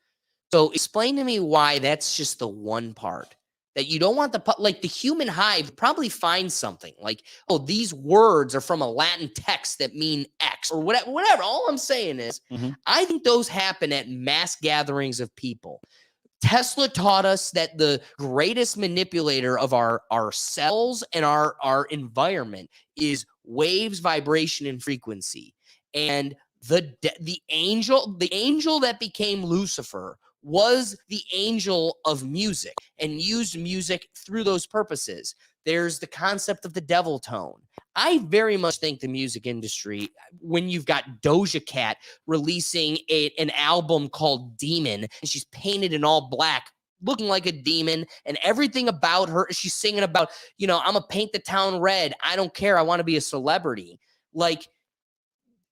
So explain to me why that's just the one part that you don't want the human hive probably finds something like, oh, these words are from a Latin text that mean X or whatever. All I'm saying is, I think those happen at mass gatherings of people. Tesla taught us that the greatest manipulator of our cells and our environment is waves, vibration, and frequency. And the angel that became Lucifer was the angel of music and used music through those purposes. There's the concept of the devil tone. I very much think the music industry, when you've got Doja Cat releasing an album called Demon, and she's painted in all black, looking like a demon, and everything about her, she's singing about, I'm gonna paint the town red. I don't care. I want to be a celebrity. Like,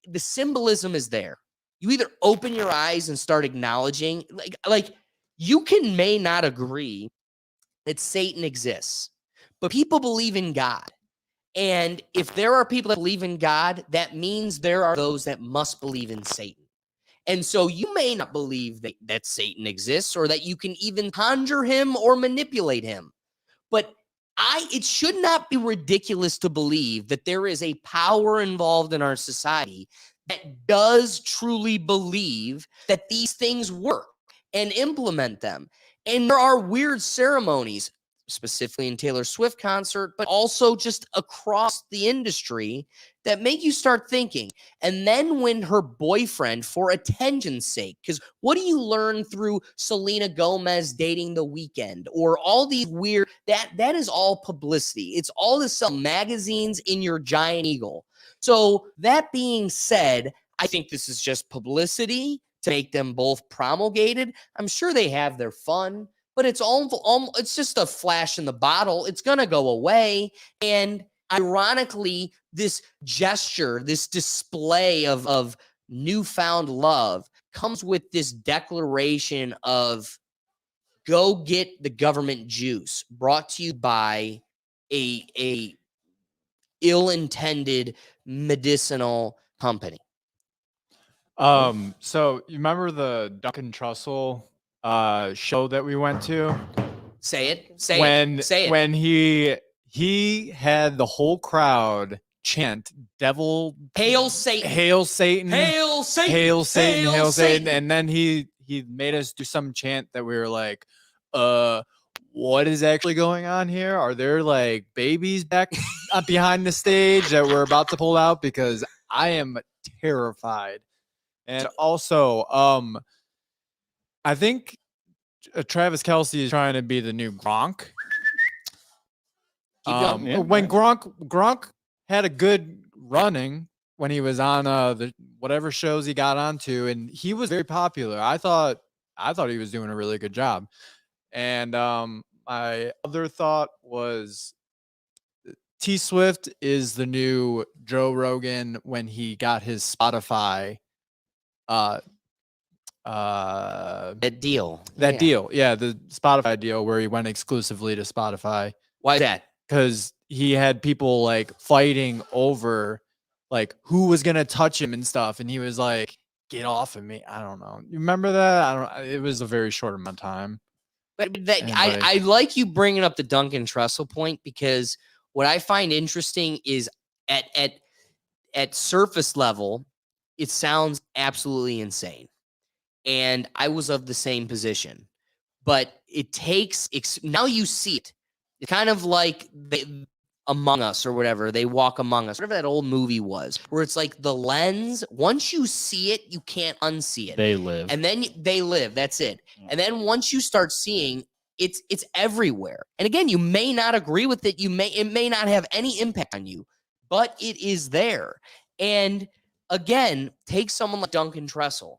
the symbolism is there. You either open your eyes and start acknowledging, like you may not agree that Satan exists, but people believe in God. And if there are people that believe in God, that means there are those that must believe in Satan. And so you may not believe that Satan exists, or that you can even conjure him or manipulate him. But it should not be ridiculous to believe that there is a power involved in our society that does truly believe that these things work and implement them. And there are weird ceremonies. specifically in Taylor Swift concert, but also just across the industry that make you start thinking. And then when her boyfriend, for attention's sake, because what do you learn through Selena Gomez dating The Weeknd or all these weird, that is all publicity. It's all to sell magazines in your giant eagle. So that being said, I think this is just publicity to make them both promulgated. I'm sure they have their fun, but it's it's just a flash in the bottle. It's going to go away. And ironically, this gesture, this display of newfound love comes with this declaration of go get the government juice, brought to you by a ill-intended medicinal company. So you remember the Duncan Trussell show that we went to? Say it. When he had the whole crowd chant "Devil, Hail Satan, Hail Satan, Hail Satan, Hail Satan, Hail Hail Satan," Satan. and then he made us do some chant that we were like, what is actually going on here? Are there like babies back behind the stage that we're about to pull out? Because I am terrified. And also, I think Travis Kelce is trying to be the new Gronk. When Gronk had a good running when he was on the whatever shows he got onto, and he was very popular. I thought he was doing a really good job. And my other thought was T Swift is the new Joe Rogan when he got his Spotify That deal. deal. Yeah, the Spotify deal where he went exclusively to Spotify. Why that? Because he had people like fighting over like who was gonna touch him and stuff, and he was like, "Get off of me!" I don't know. You remember that? I don't. It was a very short amount of time. But I like you bringing up the Duncan Trussell point, because what I find interesting is at surface level, it sounds absolutely insane. And I was of the same position. But it takes now you see it. It's kind of like Among Us or whatever. They Walk Among Us, whatever that old movie was, where it's like the lens, once you see it, you can't unsee it. They live. And then they live. That's it. And then once you start seeing it's everywhere. And again, you may not agree with it. It may not have any impact on you, but it is there. And again, take someone like Duncan Trussell.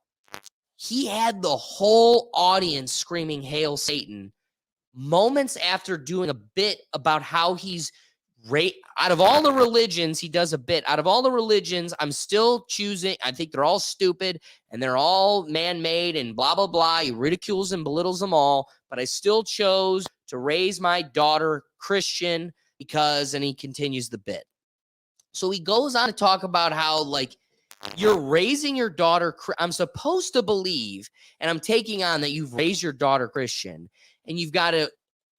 He had the whole audience screaming "Hail Satan" moments after doing a bit about how he's out of all the religions, he does a bit. Out of all the religions, I'm still choosing. I think they're all stupid and they're all man-made and blah, blah, blah. He ridicules and belittles them all, but I still chose to raise my daughter Christian because, and he continues the bit. So he goes on to talk about how, like, you're raising your daughter. I'm supposed to believe, and I'm taking on that you've raised your daughter Christian, and you've got an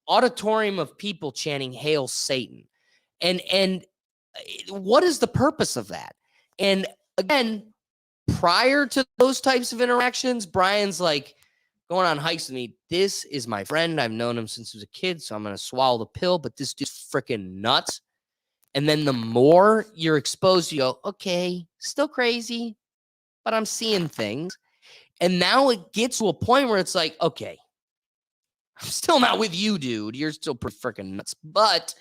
auditorium of people chanting "Hail Satan." And what is the purpose of that? And again, prior to those types of interactions, Brian's like going on hikes with me. This is my friend. I've known him since he was a kid, so I'm going to swallow the pill, but this dude's freaking nuts. And then the more you're exposed, you go, okay, still crazy, but I'm seeing things. And now it gets to a point where it's like, okay, I'm still not with you, dude. You're still pretty freaking nuts, but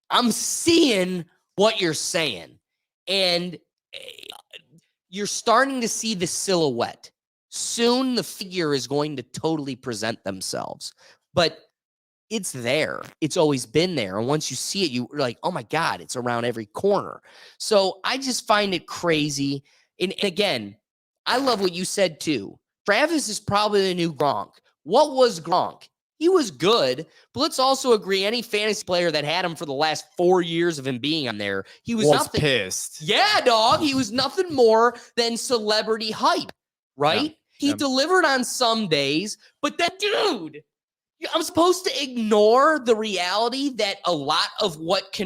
I'm seeing what you're saying. And you're starting to see the silhouette. Soon the figure is going to totally present themselves. But it's there. It's always been there. And once you see it, you're like, oh my God, it's around every corner. So I just find it crazy. And again, I love what you said too. Travis is probably the new Gronk. What was Gronk? He was good, but let's also agree any fantasy player that had him for the last 4 years of him being on there, he was nothing. Pissed. Yeah, dog. He was nothing more than celebrity hype, right? He delivered on some days, but then, dude, I'm supposed to ignore the reality that a lot of what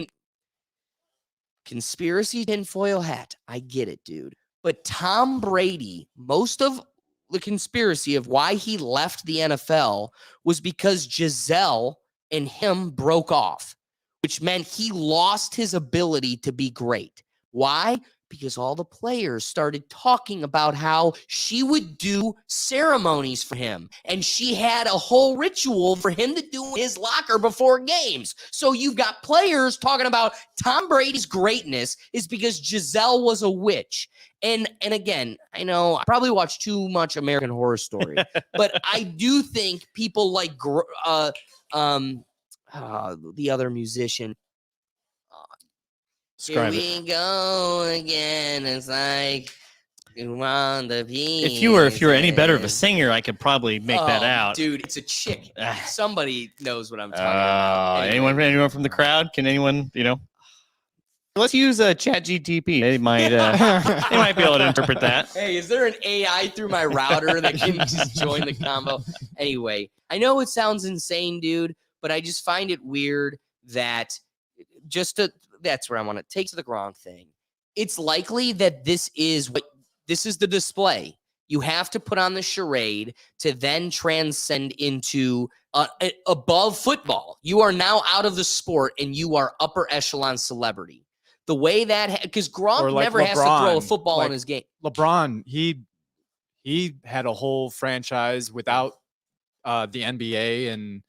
conspiracy tinfoil hat. I get it, dude. But Tom Brady, most of the conspiracy of why he left the NFL was because Giselle and him broke off, which meant he lost his ability to be great. Why? Because all the players started talking about how she would do ceremonies for him. And she had a whole ritual for him to do in his locker before games. So you've got players talking about Tom Brady's greatness is because Giselle was a witch. And again, I know I probably watched too much American Horror Story, but I do think people like the other musician, Describe here it. we go again. It's like you on the If you were any better of a singer, I could probably make that out. Dude, it's a chick. Somebody knows what I'm talking Oh, about. Anyway. anyone from the crowd? Can anyone, Let's use ChatGTP. They might be able to interpret that. Hey, is there an AI through my router that can just join the combo? Anyway, I know it sounds insane, dude, but I just find it weird that that's where I want to take to the wrong thing. It's likely that this is the display. You have to put on the charade to then transcend into above football. You are now out of the sport and you are upper echelon celebrity. The way that, because Gronk like never has to throw a football in his game. LeBron, he had a whole franchise without the NBA, and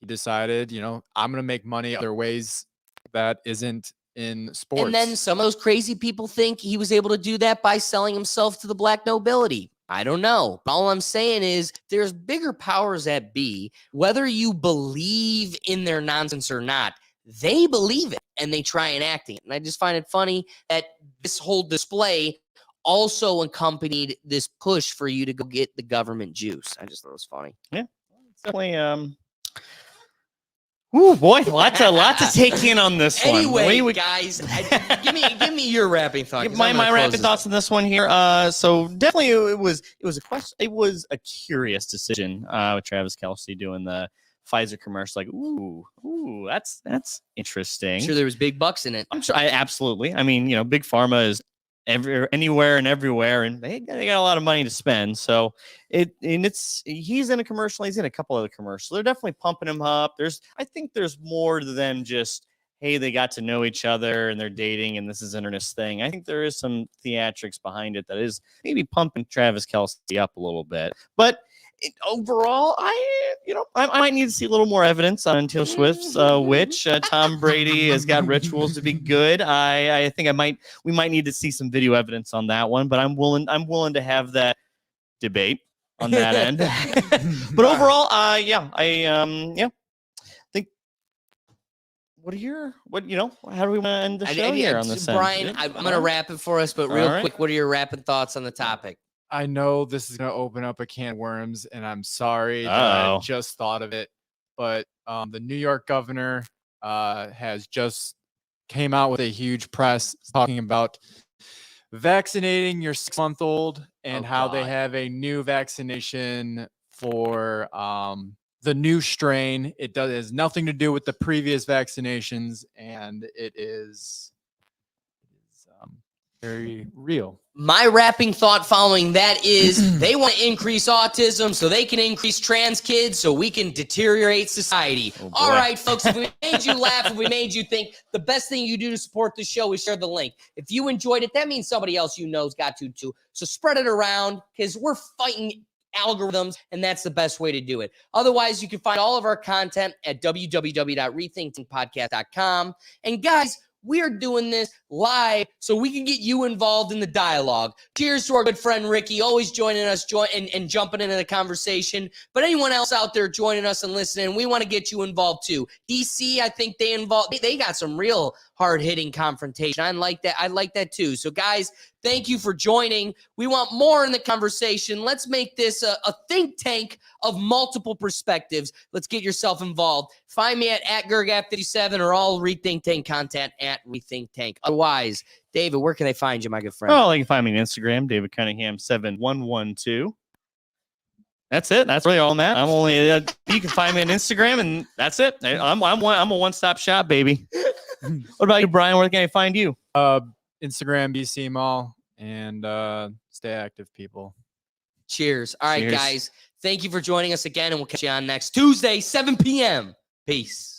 he decided, I'm going to make money other ways that isn't in sports. And then some of those crazy people think he was able to do that by selling himself to the black nobility. I don't know. All I'm saying is there's bigger powers at be. Whether you believe in their nonsense or not, they believe it and they try enacting it. And I just find it funny that this whole display also accompanied this push for you to go get the government juice. I just thought it was funny. Yeah, it's definitely. Ooh, boy, lots to take in on this one. Anyway, guys, give me your rapping thoughts. My rapping thoughts on this one here. So definitely it was a question. It was a curious decision with Travis Kelce doing the Pfizer commercial. Like, ooh, that's interesting. I'm sure there was big bucks in it. I'm sure. Absolutely. I mean, big pharma is anywhere and everywhere, and they got a lot of money to spend. So he's in a commercial. He's in a couple other commercials. They're definitely pumping him up. I think there's more than just, hey, they got to know each other and they're dating and this is an earnest thing. I think there is some theatrics behind it that is maybe pumping Travis Kelce up a little bit, but. Overall, I might need to see a little more evidence on Taylor Swift's witch. Tom Brady has got rituals to be good. I think we might need to see some video evidence on that one, but I'm willing to have that debate on that end. But overall, I think how do we want to end the show here on this Brian, end? I'm going to wrap it for us, but real quick, what are your rapping thoughts on the topic? I know this is going to open up a can of worms, and I'm sorry that I just thought of it, but the New York governor has just came out with a huge press talking about vaccinating your 6-month-old and how they have a new vaccination for the new strain. It has nothing to do with the previous vaccinations, and it is very real. My wrapping thought following that is they want to increase autism so they can increase trans kids so we can deteriorate society. All right, folks, if we made you laugh, if we made you think, the best thing you do to support the show is share the link. If you enjoyed it, that means somebody else has got to too. So spread it around because we're fighting algorithms, and that's the best way to do it. Otherwise, you can find all of our content at www.rethinkthinkpodcast.com. And guys, we're doing this live so we can get you involved in the dialogue. Cheers to our good friend Ricky, always joining us and jumping into the conversation. But anyone else out there joining us and listening, we want to get you involved too. DC, I think they got some real hard-hitting confrontation. I like that too. So guys, thank you for joining. We want more in the conversation. Let's make this a think tank of multiple perspectives. Let's get yourself involved. Find me at GurgApp57 or all Rethink Tank content at Rethink Tank. Otherwise, David, where can they find you, my good friend? Well, you can find me on Instagram, David Cunningham 7112. That's it. That's really all on that. I'm only you can find me on Instagram, and that's it. I'm a one-stop shop, baby. What about you, Brian? Where can I find you? Instagram, BC Mall, and stay active, people. Cheers. All right, guys. Thank you for joining us again, and we'll catch you on next Tuesday, 7 p.m. Peace.